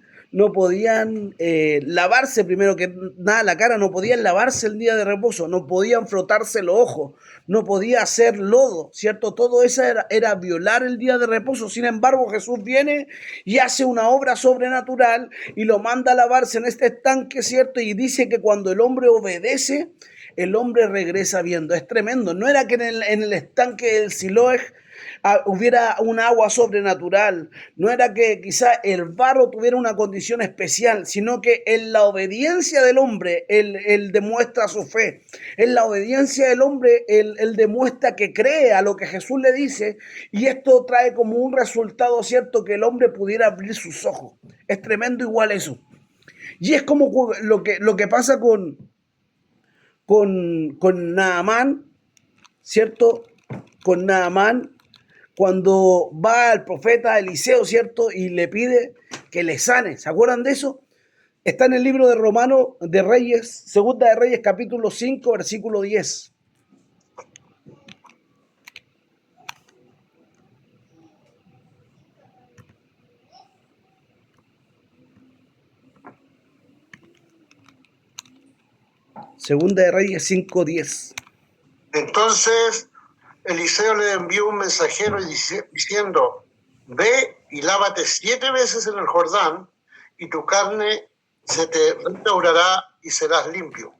lavarse, primero que nada la cara, no podían lavarse el día de reposo, no podían frotarse los ojos, no podía hacer lodo, ¿cierto? Todo eso era violar el día de reposo. Sin embargo, Jesús viene y hace una obra sobrenatural y lo manda a lavarse en este estanque, ¿cierto? Y dice que cuando el hombre obedece, el hombre regresa viendo. Es tremendo. No era que en el estanque del Siloé hubiera un agua sobrenatural, no era que quizá el barro tuviera una condición especial, sino que en la obediencia del hombre él demuestra su fe. En la obediencia del hombre él demuestra que cree a lo que Jesús le dice, y esto trae como un resultado, ¿cierto?, que el hombre pudiera abrir sus ojos. Es tremendo igual eso. Y es como lo que pasa con Naamán, ¿cierto? Con Naamán, cuando va al profeta Eliseo, ¿cierto? Y le pide que le sane. ¿Se acuerdan de eso? Está en el libro de Romano de Reyes, Segunda de Reyes, capítulo 5, versículo 10. Segunda de Reyes 5:10. Entonces Eliseo le envió un mensajero diciendo, ve y lávate 7 veces en el Jordán, y tu carne se te restaurará y serás limpio.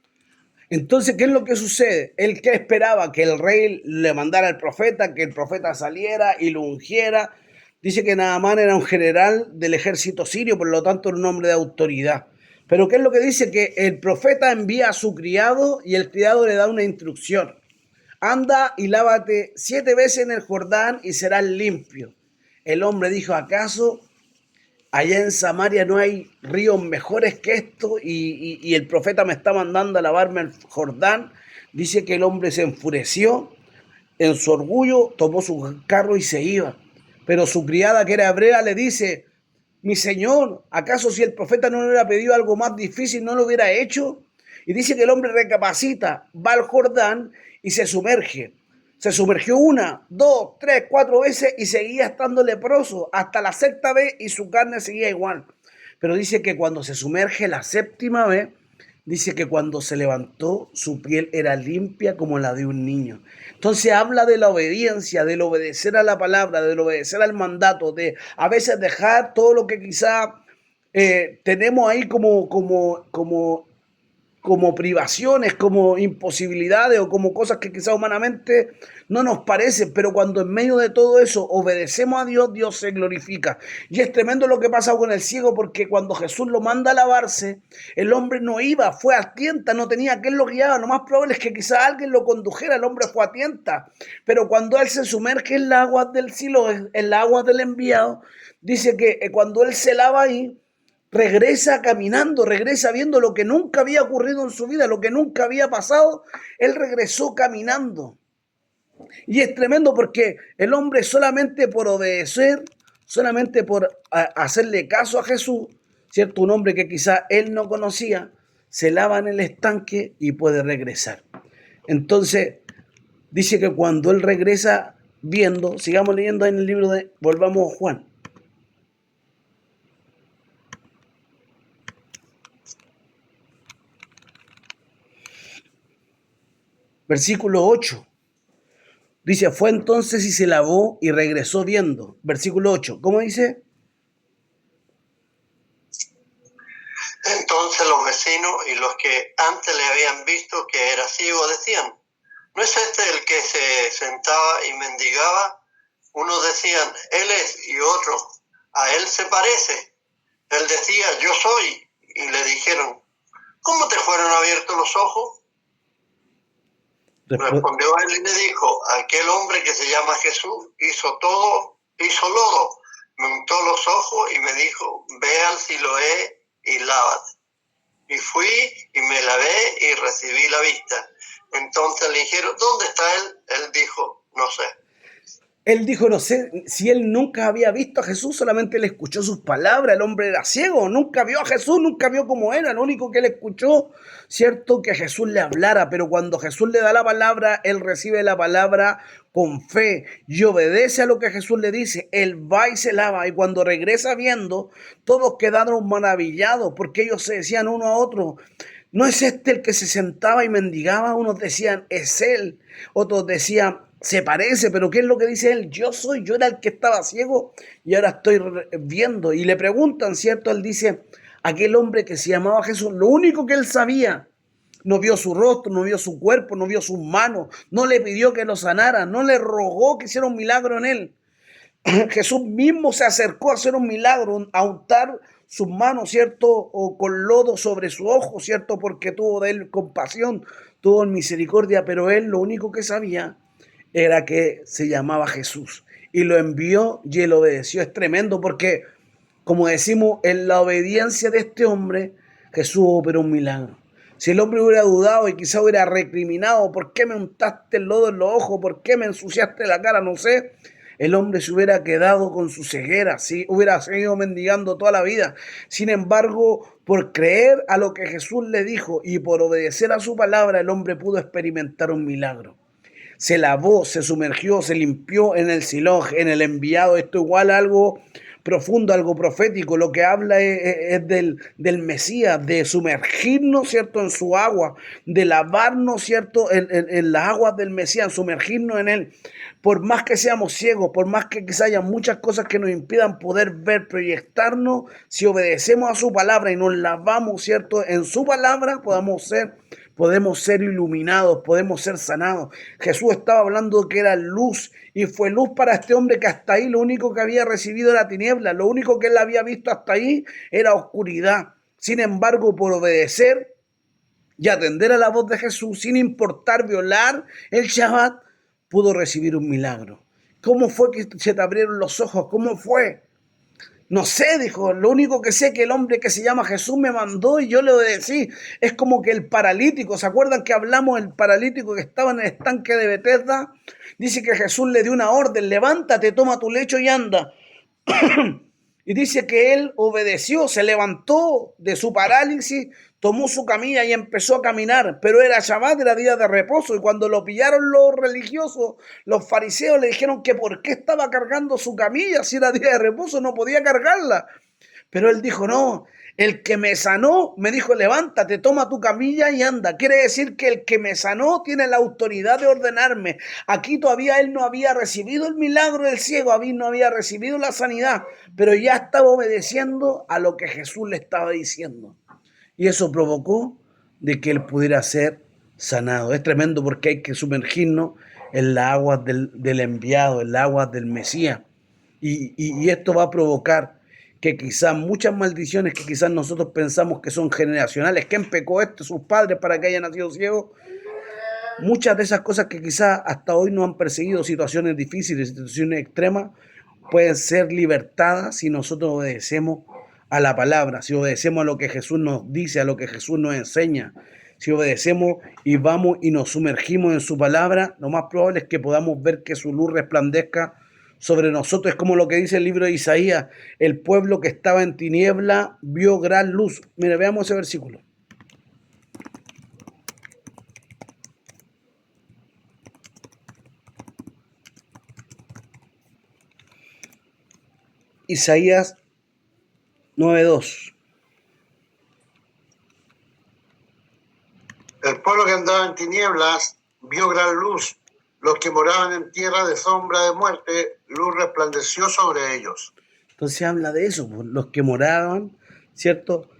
Entonces, ¿qué es lo que sucede? Él que esperaba que el rey le mandara al profeta, que el profeta saliera y lo ungiera. Dice que Naamán era un general del ejército sirio, por lo tanto era un hombre de autoridad. Pero ¿qué es lo que dice? Que el profeta envía a su criado y el criado le da una instrucción. Anda y lávate 7 veces en el Jordán y serás limpio. El hombre dijo, ¿acaso allá en Samaria no hay ríos mejores que esto? Y el profeta me está mandando a lavarme el Jordán. Dice que el hombre se enfureció, en su orgullo tomó su carro y se iba. Pero su criada, que era hebrea, le dice, mi señor, ¿acaso si el profeta no le hubiera pedido algo más difícil no lo hubiera hecho? Y dice que el hombre recapacita, va al Jordán y se sumerge. Se sumergió 1, 2, 3, 4 veces y seguía estando leproso hasta la 6ª vez y su carne seguía igual. Pero dice que cuando se sumerge la 7ª vez, dice que cuando se levantó su piel era limpia como la de un niño. Entonces habla de la obediencia, del obedecer a la palabra, del obedecer al mandato, de a veces dejar todo lo que quizá tenemos ahí como privaciones, como imposibilidades o como cosas que quizás humanamente no nos parecen, pero cuando en medio de todo eso obedecemos a Dios, Dios se glorifica. Y es tremendo lo que pasa con el ciego, porque cuando Jesús lo manda a lavarse, el hombre no iba, fue a tientas, no tenía quien lo guiaba. Lo más probable es que quizás alguien lo condujera, el hombre fue a tientas, pero cuando él se sumerge en las aguas del Silo, en las aguas del enviado, dice que cuando él se lava ahí, regresa caminando, regresa viendo lo que nunca había ocurrido en su vida, lo que nunca había pasado. Él regresó caminando. Y es tremendo porque el hombre solamente por obedecer, solamente por hacerle caso a Jesús, ¿cierto? Un hombre que quizá él no conocía, se lava en el estanque y puede regresar. Entonces, dice que cuando él regresa viendo, sigamos leyendo en el libro volvamos a Juan. Versículo 8. Dice, fue entonces y se lavó y regresó viendo. Versículo 8. ¿Cómo dice? Entonces los vecinos y los que antes le habían visto que era ciego decían, ¿no es este el que se sentaba y mendigaba? Unos decían, él es, y otros, a él se parece. Él decía, yo soy. Y le dijeron, ¿cómo te fueron abiertos los ojos? Respondió él y le dijo, aquel hombre que se llama Jesús hizo lodo, me untó los ojos y me dijo, ve al Siloé y lávate. Y fui y me lavé y recibí la vista. Entonces le dijeron, ¿dónde está él? Él dijo, no sé. Él dijo, no sé, si él nunca había visto a Jesús, solamente le escuchó sus palabras. El hombre era ciego, nunca vio a Jesús, nunca vio cómo era. Lo único que él escuchó, cierto, que Jesús le hablara, pero cuando Jesús le da la palabra, él recibe la palabra con fe y obedece a lo que Jesús le dice. Él va y se lava, y cuando regresa viendo, todos quedaron maravillados, porque ellos se decían uno a otro, ¿no es este el que se sentaba y mendigaba? Unos decían, es él. Otros decían, se parece, pero ¿qué es lo que dice él? Yo era el que estaba ciego y ahora estoy viendo. Y le preguntan, ¿cierto? Él dice, aquel hombre que se llamaba Jesús, lo único que él sabía, no vio su rostro, no vio su cuerpo, no vio sus manos, no le pidió que lo sanara, no le rogó que hiciera un milagro en él. Jesús mismo se acercó a hacer un milagro, a untar sus manos, ¿cierto? O con lodo sobre su ojo, ¿cierto? Porque tuvo de él compasión, tuvo misericordia, pero él lo único que sabía era que se llamaba Jesús. Y lo envió y él obedeció. Es tremendo porque, como decimos, en la obediencia de este hombre, Jesús operó un milagro. Si el hombre hubiera dudado y quizá hubiera recriminado, ¿por qué me untaste el lodo en los ojos? ¿Por qué me ensuciaste la cara? No sé. el hombre se hubiera quedado con su ceguera, ¿sí? Hubiera seguido mendigando toda la vida. Sin embargo, por creer a lo que Jesús le dijo y por obedecer a su palabra, el hombre pudo experimentar un milagro. Se lavó, se sumergió, se limpió en el Siloé, en el enviado. Esto igual a algo profundo, algo profético. Lo que habla es del Mesías, de sumergirnos, ¿cierto?, en su agua, de lavarnos, ¿cierto?, en las aguas del Mesías, sumergirnos en él. Por más que seamos ciegos, por más que quizá haya muchas cosas que nos impidan poder ver, proyectarnos, si obedecemos a su palabra y nos lavamos, ¿cierto?, en su palabra, podemos ser iluminados, podemos ser sanados. Jesús estaba hablando de que era luz y fue luz para este hombre que hasta ahí lo único que había recibido era tiniebla, lo único que él había visto hasta ahí era oscuridad. Sin embargo, por obedecer y atender a la voz de Jesús, sin importar violar el Shabbat, pudo recibir un milagro. ¿Cómo fue que se te abrieron los ojos? ¿Cómo fue? No sé, dijo, lo único que sé es que el hombre que se llama Jesús me mandó y yo le obedecí. Es como que el paralítico, ¿se acuerdan que hablamos del paralítico que estaba en el estanque de Betesda? Dice que Jesús le dio una orden, levántate, toma tu lecho y anda. Y dice que él obedeció, se levantó de su parálisis, tomó su camilla y empezó a caminar. Pero era Shabbat, era día de reposo. Y cuando lo pillaron los religiosos, los fariseos le dijeron que por qué estaba cargando su camilla. Si era día de reposo, no podía cargarla. Pero él dijo, no, el que me sanó me dijo, levántate, toma tu camilla y anda. Quiere decir que el que me sanó tiene la autoridad de ordenarme. Aquí todavía él no había recibido el milagro del ciego, no había recibido la sanidad, pero ya estaba obedeciendo a lo que Jesús le estaba diciendo. Y eso provocó de que él pudiera ser sanado. Es tremendo porque hay que sumergirnos en las aguas del enviado, en las aguas del Mesías. Y esto va a provocar que quizás muchas maldiciones que quizás nosotros pensamos que son generacionales, ¿quién pecó esto? Sus padres para que haya nacido ciego. Muchas de esas cosas que quizás hasta hoy nos han perseguido, situaciones difíciles, situaciones extremas, pueden ser libertadas si nosotros obedecemos a la palabra, si obedecemos a lo que Jesús nos dice, a lo que Jesús nos enseña. Si obedecemos y vamos y nos sumergimos en su palabra, lo más probable es que podamos ver que su luz resplandezca sobre nosotros. Es como lo que dice el libro de Isaías, el pueblo que estaba en tiniebla vio gran luz. Mire, veamos ese versículo. Isaías 9:2. El pueblo que andaba en tinieblas vio gran luz. Los que moraban en tierra de sombra de muerte, luz resplandeció sobre ellos. Entonces habla de eso, los que moraban, ¿cierto?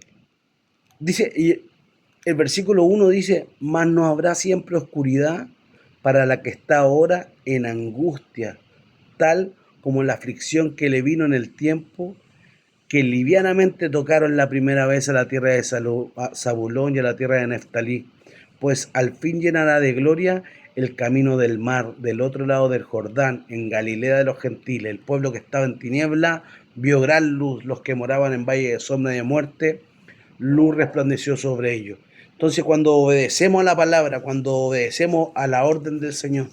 Dice, y el versículo 1 dice, mas no habrá siempre oscuridad para la que está ahora en angustia, tal como la aflicción que le vino en el tiempo que livianamente tocaron la primera vez a la tierra de Zabulón y a la tierra de Neftalí, pues al fin llenará de gloria el camino del mar, del otro lado del Jordán, en Galilea de los gentiles. El pueblo que estaba en tiniebla vio gran luz, los que moraban en valle de sombra de muerte, luz resplandeció sobre ellos. Entonces, cuando obedecemos a la palabra, cuando obedecemos a la orden del Señor,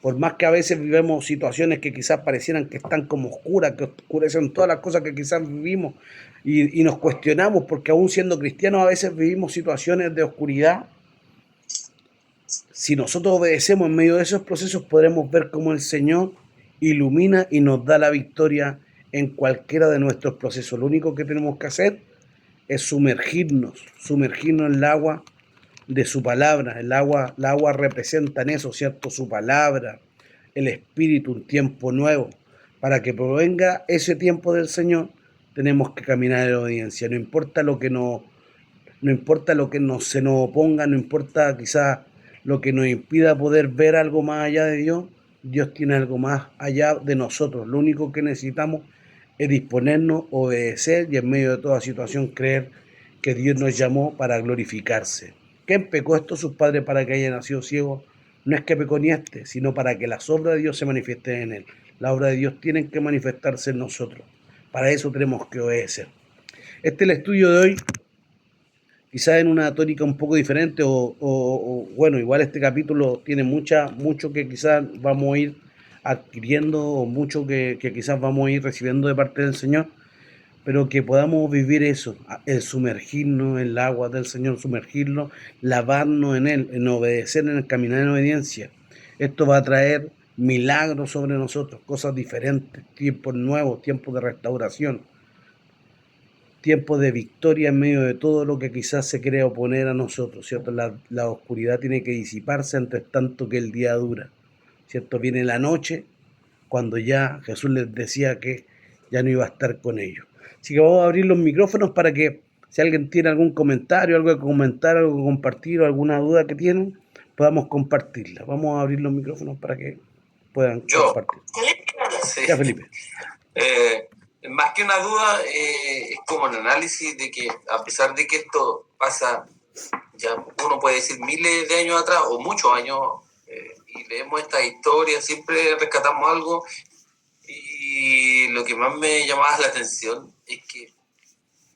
por más que a veces vivamos situaciones que quizás parecieran que están como oscuras, que oscurecen todas las cosas que quizás vivimos y nos cuestionamos, porque aún siendo cristianos a veces vivimos situaciones de oscuridad. Si nosotros obedecemos en medio de esos procesos, podremos ver cómo el Señor ilumina y nos da la victoria en cualquiera de nuestros procesos. Lo único que tenemos que hacer es sumergirnos en el agua de su palabra. La agua representa en eso, ¿cierto? Su palabra, el Espíritu, un tiempo nuevo. Para que provenga ese tiempo del Señor, tenemos que caminar en obediencia. No importa lo que se nos oponga, no importa quizás lo que nos impida poder ver algo más allá de Dios. Dios tiene algo más allá de nosotros. Lo único que necesitamos es disponernos, obedecer y en medio de toda situación creer que Dios nos llamó para glorificarse. ¿Quién pecó esto? Sus padres para que haya nacido ciego. No es que pecó ni sino para que las obras de Dios se manifiesten en él. Las obras de Dios tienen que manifestarse en nosotros. Para eso tenemos que obedecer. Este es el estudio de hoy. Quizás en una tónica un poco diferente o bueno, igual este capítulo tiene mucho que quizás vamos a ir adquiriendo, mucho que quizás vamos a ir recibiendo de parte del Señor, pero que podamos vivir eso, el sumergirnos en el agua del Señor, sumergirnos, lavarnos en Él, en obedecer, en el caminar en obediencia. Esto va a traer milagros sobre nosotros, cosas diferentes, tiempos nuevos, tiempos de restauración, tiempos de victoria en medio de todo lo que quizás se quiere oponer a nosotros, ¿cierto? La oscuridad tiene que disiparse entre tanto que el día dura, ¿cierto? Viene la noche cuando ya Jesús les decía que ya no iba a estar con ellos. Así que vamos a abrir los micrófonos para que si alguien tiene algún comentario, algo que comentar, algo que compartir o alguna duda que tienen, podamos compartirla. Vamos a abrir los micrófonos para que puedan compartir. Sí. Ya, Felipe. Más que una duda, es como un análisis de que a pesar de que esto pasa, ya uno puede decir miles de años atrás o muchos años, y leemos esta historia, siempre rescatamos algo, y lo que más me llamaba la atención es que,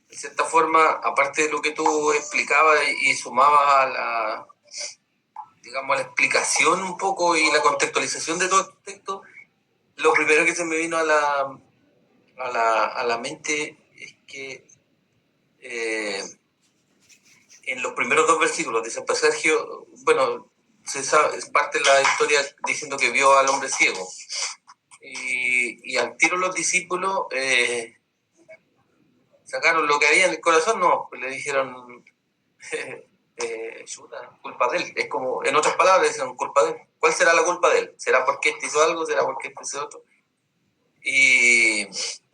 de cierta forma, aparte de lo que tú explicabas y sumabas a la, digamos, a la explicación un poco y la contextualización de todo el texto, lo primero que se me vino a la mente es que en los primeros 2 versículos de San Sergio, bueno, se parte la historia diciendo que vio al hombre ciego. Y al tiro los discípulos sacaron lo que había en el corazón, no, pues le dijeron, culpa de él. Es como, en otras palabras, dicen culpa de él. ¿Cuál será la culpa de él? ¿Será porque este hizo algo? ¿Será porque este hizo otro? Y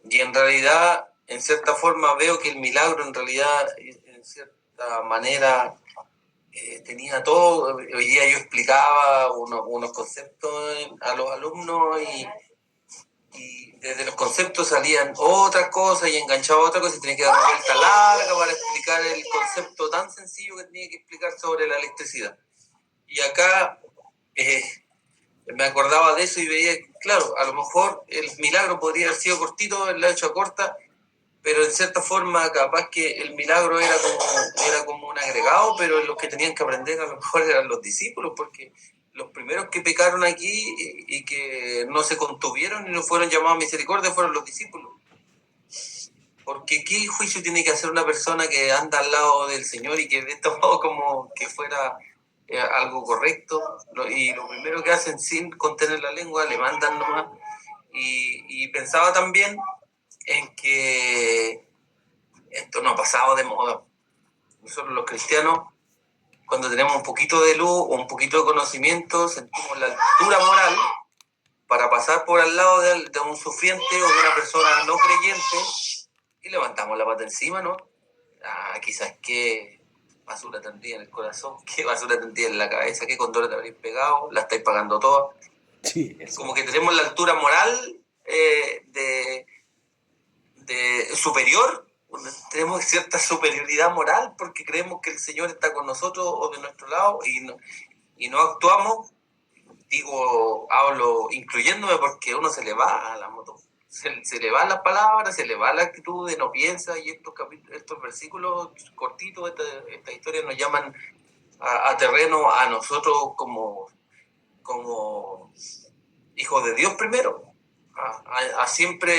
en realidad, en cierta forma, veo que el milagro, en realidad, en cierta manera, tenía todo. Hoy día yo explicaba unos conceptos a los alumnos y desde los conceptos salían otras cosas y enganchaba otra cosa y tenía que dar una vuelta larga para explicar el concepto tan sencillo que tenía que explicar sobre la electricidad. Y acá me acordaba de eso y veía, claro, a lo mejor el milagro podría haber sido cortito, el hecho corta, pero en cierta forma capaz que el milagro era como un agregado, pero los que tenían que aprender a lo mejor eran los discípulos, porque los primeros que pecaron aquí y que no se contuvieron y no fueron llamados a misericordia fueron los discípulos. Porque ¿qué juicio tiene que hacer una persona que anda al lado del Señor y que ve todo como que fuera algo correcto? Y lo primero que hacen sin contener la lengua, le mandan nomás. Y pensaba también en que esto no ha pasado de moda. Nosotros los cristianos, cuando tenemos un poquito de luz o un poquito de conocimiento, sentimos la altura moral para pasar por al lado de un sufriente o de una persona no creyente y levantamos la pata encima, ¿no? Quizás qué basura tendría en el corazón, qué basura tendría en la cabeza, qué condores te habréis pegado, la estáis pagando toda. Sí, como que tenemos la altura moral de superior, tenemos cierta superioridad moral porque creemos que el Señor está con nosotros o de nuestro lado y no actuamos. Hablo incluyéndome porque uno se le va a la moto, se le van las palabras, se le va la actitud, no piensa, y estos versículos cortitos, esta historia nos llaman a terreno a nosotros como hijos de Dios primero, a siempre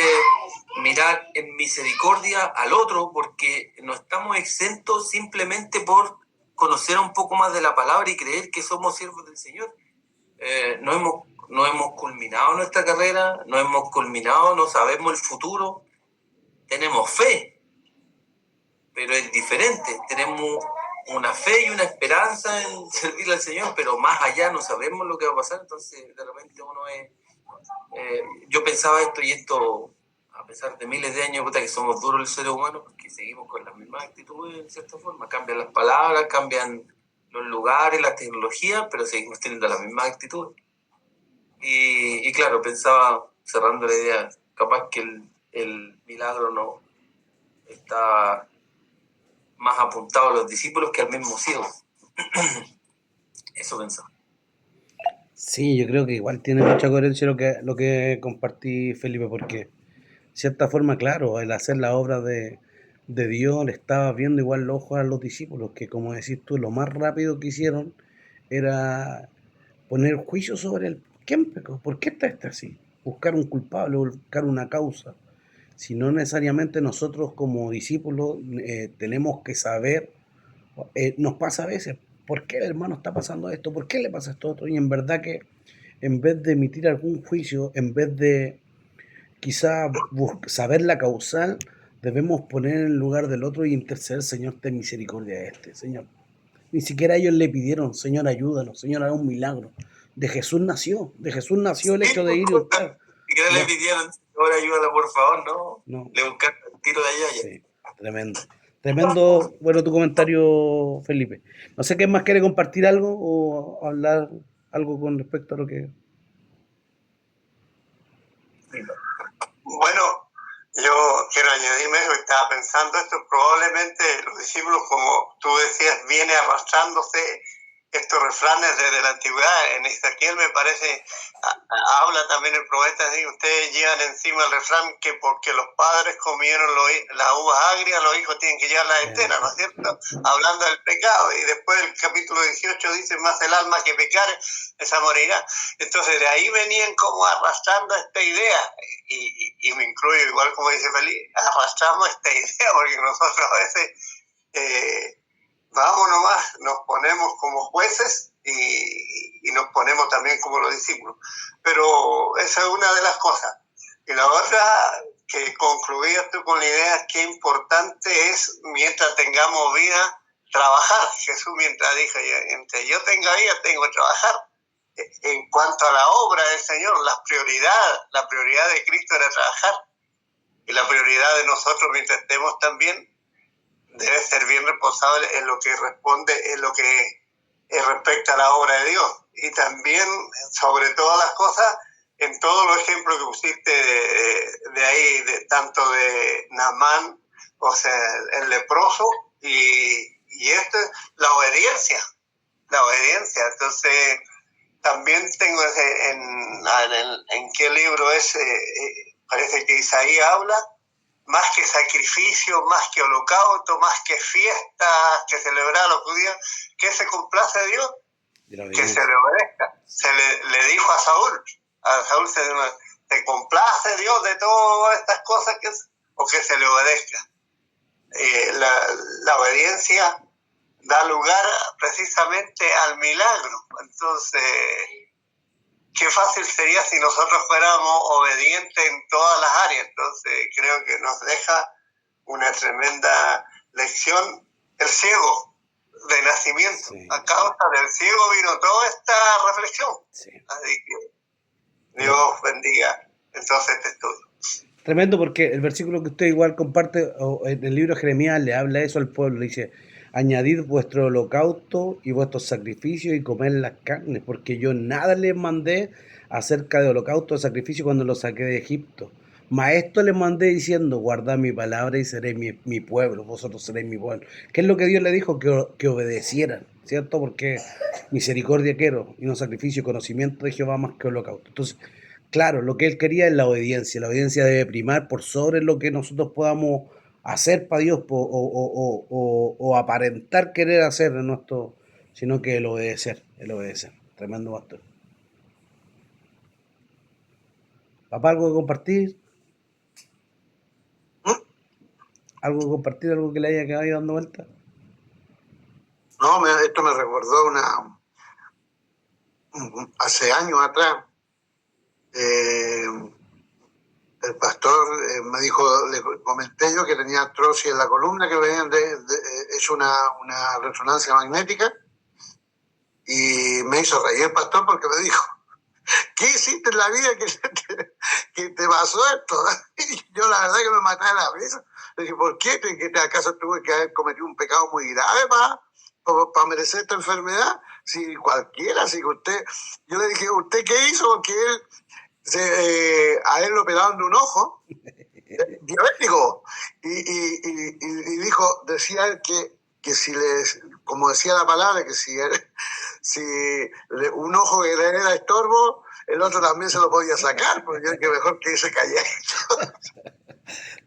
mirar en misericordia al otro, porque no estamos exentos simplemente por conocer un poco más de la palabra y creer que somos siervos del Señor. No hemos culminado nuestra carrera, no sabemos el futuro, tenemos fe, pero es diferente, tenemos una fe y una esperanza en servir al Señor, pero más allá no sabemos lo que va a pasar. Entonces de repente uno yo pensaba esto, a pesar de miles de años, que somos duros los seres humanos, porque seguimos con las mismas actitudes en cierta forma, cambian las palabras, cambian los lugares, las tecnologías, pero seguimos teniendo las mismas actitudes. Y claro, pensaba, cerrando la idea, capaz que el milagro no está más apuntado a los discípulos que al mismo ciego. Eso pensaba. Sí, yo creo que igual tiene mucha coherencia lo que compartí, Felipe, porque de cierta forma, claro, el hacer la obra de Dios le estaba viendo igual los ojos a los discípulos, que como decís tú, lo más rápido que hicieron era poner juicio ¿Quién pecó? ¿Por qué está este así? Buscar un culpable, buscar una causa. Si no necesariamente nosotros como discípulos tenemos que saber, nos pasa a veces, ¿por qué el hermano está pasando esto? ¿Por qué le pasa esto otro? Y en verdad que en vez de emitir algún juicio, en vez de quizá saber la causal, debemos poner en el lugar del otro y interceder, Señor, ten misericordia de este, Señor. Ni siquiera ellos le pidieron, Señor, ayúdanos, Señor, haga un milagro. De Jesús nació el Sí, hecho de pues, ir y buscar. si que no le No, pidieron, Señor, ayúdala, por favor, no. no, Le buscaron el tiro de allá. sí, tremendo. Tremendo, bueno, tu comentario, Felipe. No sé qué más quiere compartir algo o hablar algo con respecto a lo que... Bueno, yo quiero añadirme eso, estaba pensando esto, probablemente los discípulos, como tú decías, viene arrastrándose estos refranes desde la antigüedad. En Ezequiel me parece, habla también el profeta, así, ustedes llevan encima el refrán que porque los padres comieron las uvas agrias, los hijos tienen que llevar las enteras, ¿no es cierto? Hablando del pecado, y después el capítulo 18 dice, más el alma que pecare, esa morirá. Entonces de ahí venían como arrastrando esta idea, y me incluyo igual como dice Felipe, arrastramos esta idea, porque nosotros a veces... vamos nomás, nos ponemos como jueces y nos ponemos también como los discípulos. Pero esa es una de las cosas. Y la otra, que concluías tú con la idea, qué importante es, mientras tengamos vida, trabajar. Jesús mientras dijo, mientras yo tenga vida, tengo que trabajar. En cuanto a la obra del Señor, la prioridad de Cristo era trabajar. Y la prioridad de nosotros, mientras estemos también, debe ser bien responsable en lo que responde, en lo que respecta a la obra de Dios. Y también, sobre todas las cosas, en todos los ejemplos que pusiste de ahí, tanto de Naamán, o sea, el leproso, y esto, la obediencia. Entonces, también tengo en qué libro es, parece que Isaías habla, más que sacrificio, más que holocausto, más que fiestas que celebrar a los judíos, ¿qué se complace a Dios? Que se le obedezca. Le dijo a Saúl se complace Dios de todas estas cosas o que se le obedezca. La obediencia da lugar precisamente al milagro. Entonces, qué fácil sería si nosotros fuéramos obedientes en todas las áreas. Entonces creo que nos deja una tremenda lección el ciego de nacimiento. Sí. A causa del ciego vino toda esta reflexión. Sí. Así que Dios bendiga entonces este estudio. Tremendo, porque el versículo que usted igual comparte en el libro de Jeremías le habla eso al pueblo, le dice: añadid vuestro holocausto y vuestros sacrificios y comed las carnes, porque yo nada les mandé acerca de holocausto o sacrificio cuando los saqué de Egipto. Mas esto les mandé diciendo: guardad mi palabra y seréis mi pueblo, vosotros seréis mi pueblo. ¿Qué es lo que Dios le dijo? Que obedecieran, ¿cierto? Porque misericordia quiero y no sacrificio y conocimiento de Jehová más que holocausto. Entonces, claro, lo que Él quería es la obediencia. La obediencia debe primar por sobre lo que nosotros podamos hacer para Dios o aparentar querer hacer en nuestro, sino que el obedecer. Tremendo pastor. Papá, ¿algo que compartir? ¿Algo que compartir? ¿Algo que le haya quedado ahí dando vuelta? No, esto me recordó hace años atrás. El pastor me dijo, le comenté yo que tenía artrosis en la columna, que venían hecho una resonancia magnética, y me hizo reír el pastor porque me dijo: ¿qué hiciste en la vida que te pasó esto? Y yo la verdad que me maté de la risa. Le dije: ¿por qué? ¿Acaso tuve que haber cometido un pecado muy grave para merecer esta enfermedad? Si cualquiera, si usted... Yo le dije: ¿usted qué hizo? Porque a él lo operaron de un ojo, diabético, y dijo, decía él que si les, como decía la palabra, que si un ojo que le era estorbo, el otro también se lo podía sacar, porque es que mejor que se callara.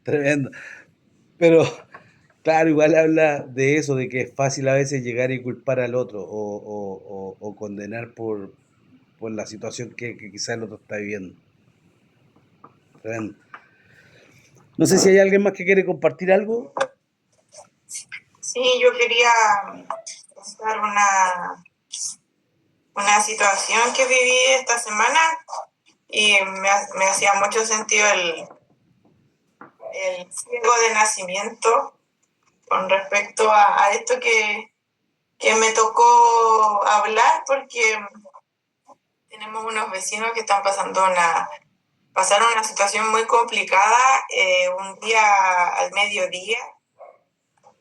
Tremendo. Pero claro, igual habla de eso, de que es fácil a veces llegar y culpar al otro o condenar por por la situación que quizás el otro está viviendo. Tremendo. No sé si hay alguien más que quiere compartir algo. Sí, yo quería contar una situación que viví esta semana y me hacía mucho sentido el ciego de nacimiento con respecto a esto que me tocó hablar, porque tenemos unos vecinos que están pasaron una situación muy complicada un día al mediodía,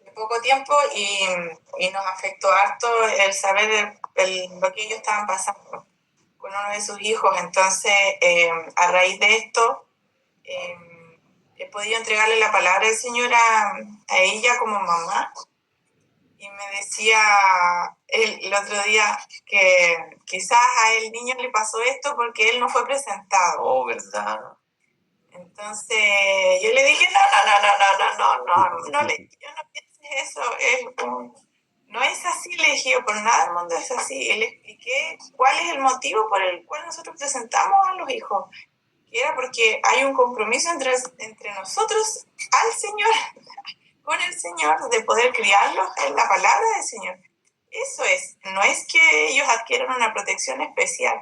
de poco tiempo, y nos afectó harto el saber lo que ellos estaban pasando con uno de sus hijos. Entonces, a raíz de esto, he podido entregarle la palabra del Señor a ella como mamá. Y me decía el otro día que quizás a el niño le pasó esto porque él no fue presentado. Oh, verdad. Entonces yo le dije, no pienses eso, no es así, le dije yo, por nada del mundo es así. Y le expliqué cuál es el motivo por el cual nosotros presentamos a los hijos, que era porque hay un compromiso entre nosotros al Señor, con el Señor, de poder criarlos en la palabra del Señor. Eso es, no es que ellos adquieran una protección especial,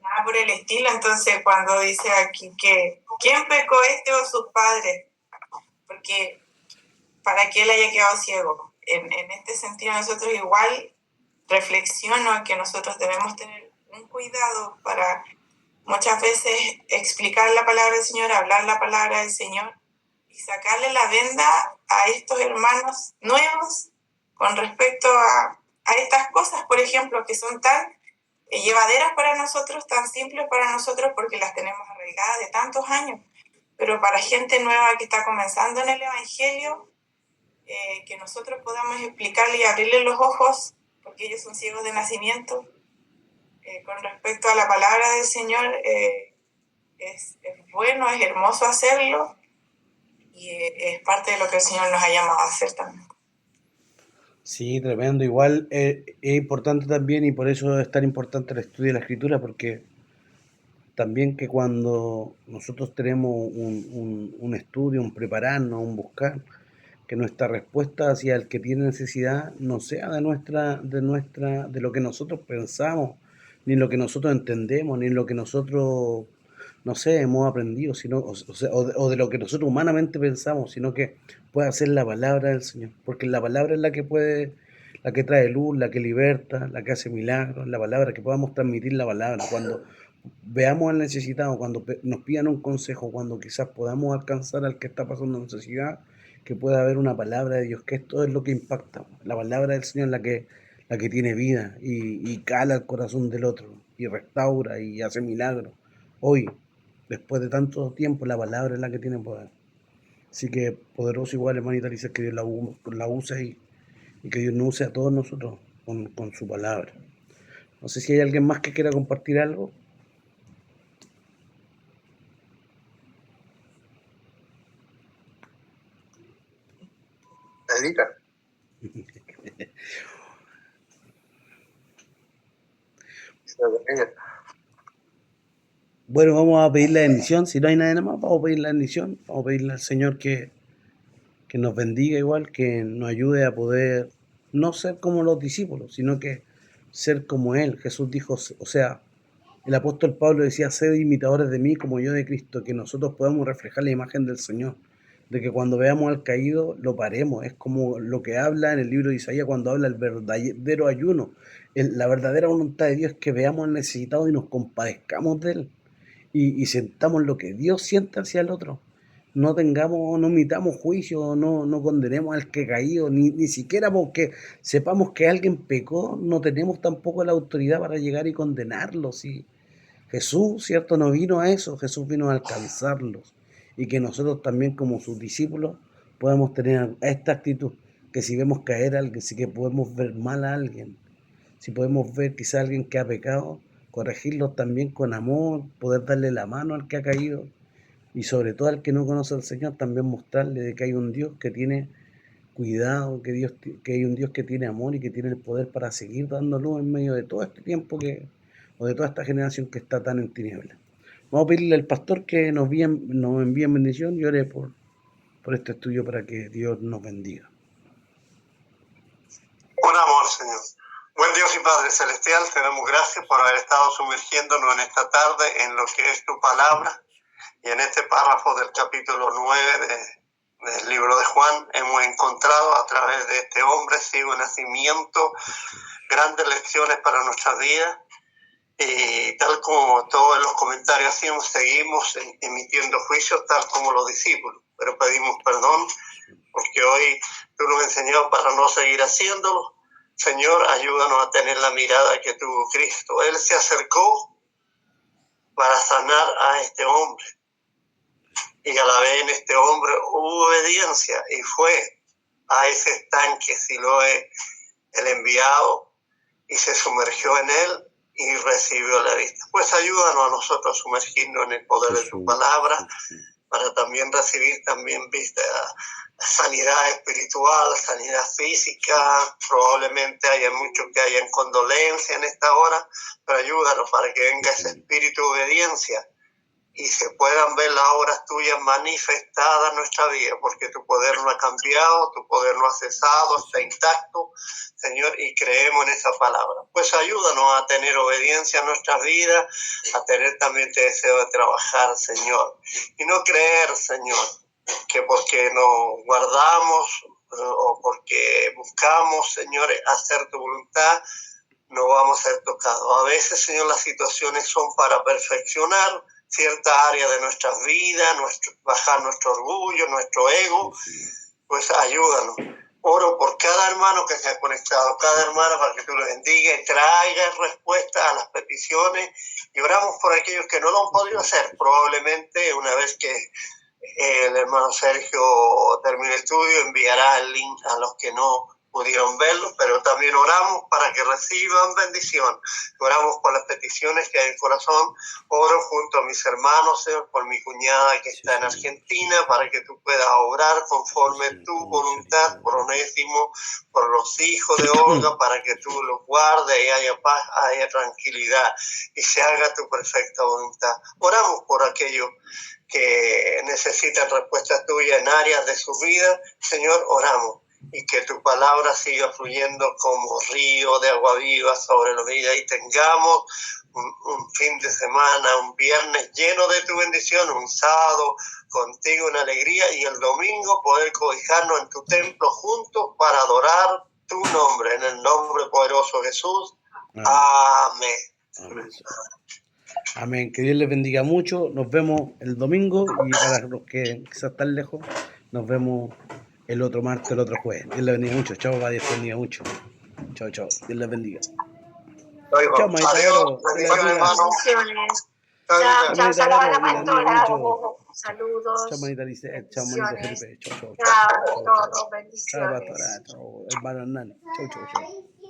nada por el estilo. Entonces, cuando dice aquí que ¿quién pecó, este o sus padres? Porque para que él haya quedado ciego. En este sentido, nosotros igual reflexiono que nosotros debemos tener un cuidado para muchas veces explicar la palabra del Señor, hablar la palabra del Señor y sacarle la venda a estos hermanos nuevos con respecto a estas cosas, por ejemplo, que son tan llevaderas para nosotros, tan simples para nosotros porque las tenemos arraigadas de tantos años, pero para gente nueva que está comenzando en el Evangelio, que nosotros podamos explicarle y abrirle los ojos, porque ellos son ciegos de nacimiento, con respecto a la palabra del Señor. Es bueno, es hermoso hacerlo, y es parte de lo que el Señor nos ha llamado a hacer también. Sí, tremendo. Igual es importante también, y por eso es tan importante el estudio de la Escritura, porque también que cuando nosotros tenemos un estudio, un prepararnos, un buscar, que nuestra respuesta hacia el que tiene necesidad no sea de lo que nosotros pensamos, ni lo que nosotros entendemos, ni lo que nosotros, no sé, hemos aprendido, sino, o de lo que nosotros humanamente pensamos, sino que pueda ser la palabra del Señor, porque la palabra es la que puede, la que trae luz, la que liberta, la que hace milagros, la palabra, que podamos transmitir la palabra. Cuando veamos al necesitado, cuando nos pidan un consejo, cuando quizás podamos alcanzar al que está pasando necesidad, que pueda haber una palabra de Dios, que esto es lo que impacta. La palabra del Señor es la que tiene vida y cala el corazón del otro y restaura y hace milagros. Hoy, después de tanto tiempo, la palabra es la que tiene poder. Así que poderoso igual, hermanita Alicia, que Dios la use y que Dios nos use a todos nosotros con su palabra. No sé si hay alguien más que quiera compartir algo. Erika. Bueno, vamos a pedir la bendición. Si no hay nada más, vamos a pedir la bendición. Vamos a pedirle al Señor que nos bendiga igual, que nos ayude a poder no ser como los discípulos, sino que ser como Él. Jesús dijo, o sea, el apóstol Pablo decía, sed imitadores de mí como yo de Cristo, que nosotros podamos reflejar la imagen del Señor, de que cuando veamos al caído lo paremos. Es como lo que habla en el libro de Isaías cuando habla el verdadero ayuno. La verdadera voluntad de Dios es que veamos al necesitado y nos compadezcamos de él y sentamos lo que Dios siente hacia el otro. No emitamos juicio, no condenemos al que caído, ni siquiera porque sepamos que alguien pecó, no tenemos tampoco la autoridad para llegar y condenarlo. ¿Sí? Jesús, ¿cierto? No vino a eso, Jesús vino a alcanzarlos. Y que nosotros también como sus discípulos podamos tener esta actitud, que si vemos caer a alguien, si que podemos ver mal a alguien, si podemos ver quizá a alguien que ha pecado, corregirlo también con amor, poder darle la mano al que ha caído, y sobre todo al que no conoce al Señor, también mostrarle de que hay un Dios que tiene cuidado, que hay un Dios que tiene amor y que tiene el poder para seguir dando luz en medio de todo este tiempo que o de toda esta generación que está tan en tinieblas. Vamos a pedirle al pastor que nos envíe bendición y ore por este estudio para que Dios nos bendiga. Oramos, Señor. Buen Dios y Padre Celestial, te damos gracias por haber estado sumergiéndonos en esta tarde en lo que es tu palabra y en este párrafo del capítulo 9 del libro de Juan hemos encontrado a través de este hombre ciego de nacimiento grandes lecciones para nuestra vida. Y tal como todos los comentarios hacíamos, seguimos emitiendo juicios tal como los discípulos, pero pedimos perdón porque hoy tú nos has enseñado para no seguir haciéndolo. Señor, ayúdanos a tener la mirada que tuvo Cristo. Él se acercó para sanar a este hombre y a la vez en este hombre hubo obediencia y fue a ese estanque Siloé el enviado y se sumergió en él y recibió la vista. Pues ayúdanos a nosotros a sumergirnos en el poder de tu palabra para también recibir también vista, sanidad espiritual, sanidad física. Probablemente haya muchos que hayan condolencia en esta hora, pero ayúdanos para que venga ese espíritu de obediencia y se puedan ver las obras tuyas manifestadas en nuestra vida, porque tu poder no ha cambiado, tu poder no ha cesado, está intacto, Señor, y creemos en esa palabra. Pues ayúdanos a tener obediencia en nuestras vidas, a tener también este deseo de trabajar, Señor, y no creer, Señor, que porque nos guardamos o porque buscamos, Señor, hacer tu voluntad, no vamos a ser tocados. A veces, Señor, las situaciones son para perfeccionar cierta área de nuestras vidas, bajar nuestro orgullo, nuestro ego. Pues ayúdanos. Oro por cada hermano que se ha conectado, cada hermano para que tú lo bendiga y traiga respuesta a las peticiones. Y oramos por aquellos que no lo han podido hacer. Probablemente una vez que el hermano Sergio termine el estudio, enviará el link a los que no pudieron verlo, pero también oramos para que reciban bendición. Oramos por las peticiones que hay en el corazón. Oro junto a mis hermanos, Señor, por mi cuñada que está en Argentina, para que tú puedas obrar conforme tu voluntad, por Onésimo, por los hijos de Olga, para que tú los guardes y haya paz, haya tranquilidad y se haga tu perfecta voluntad. Oramos por aquellos que necesitan respuestas tuyas en áreas de su vida. Señor, oramos. Y que tu palabra siga fluyendo como río de agua viva sobre la vida y tengamos un fin de semana, un viernes lleno de tu bendición, un sábado contigo en alegría y el domingo poder cobijarnos en tu templo juntos para adorar tu nombre, en el nombre poderoso de Jesús. Amén. Amén. Amén. Que Dios les bendiga mucho. Nos vemos el domingo y para los que quizás están lejos, nos vemos el otro martes, el otro jueves. Dios les bendiga mucho. Chao, Dios les bendiga mucho. Chao, chao. Dios les bendiga. Chao, Adiós. Bendiciones, hermano. Chao, chao, saludos a la pastora. Saludos. Chao, manita Lisette. Chao, manito Felipe. Chao, chao. Chao, todos, Chao, bendiciones. pastora. Chao, hermano Hernán. Chao, chao, chao.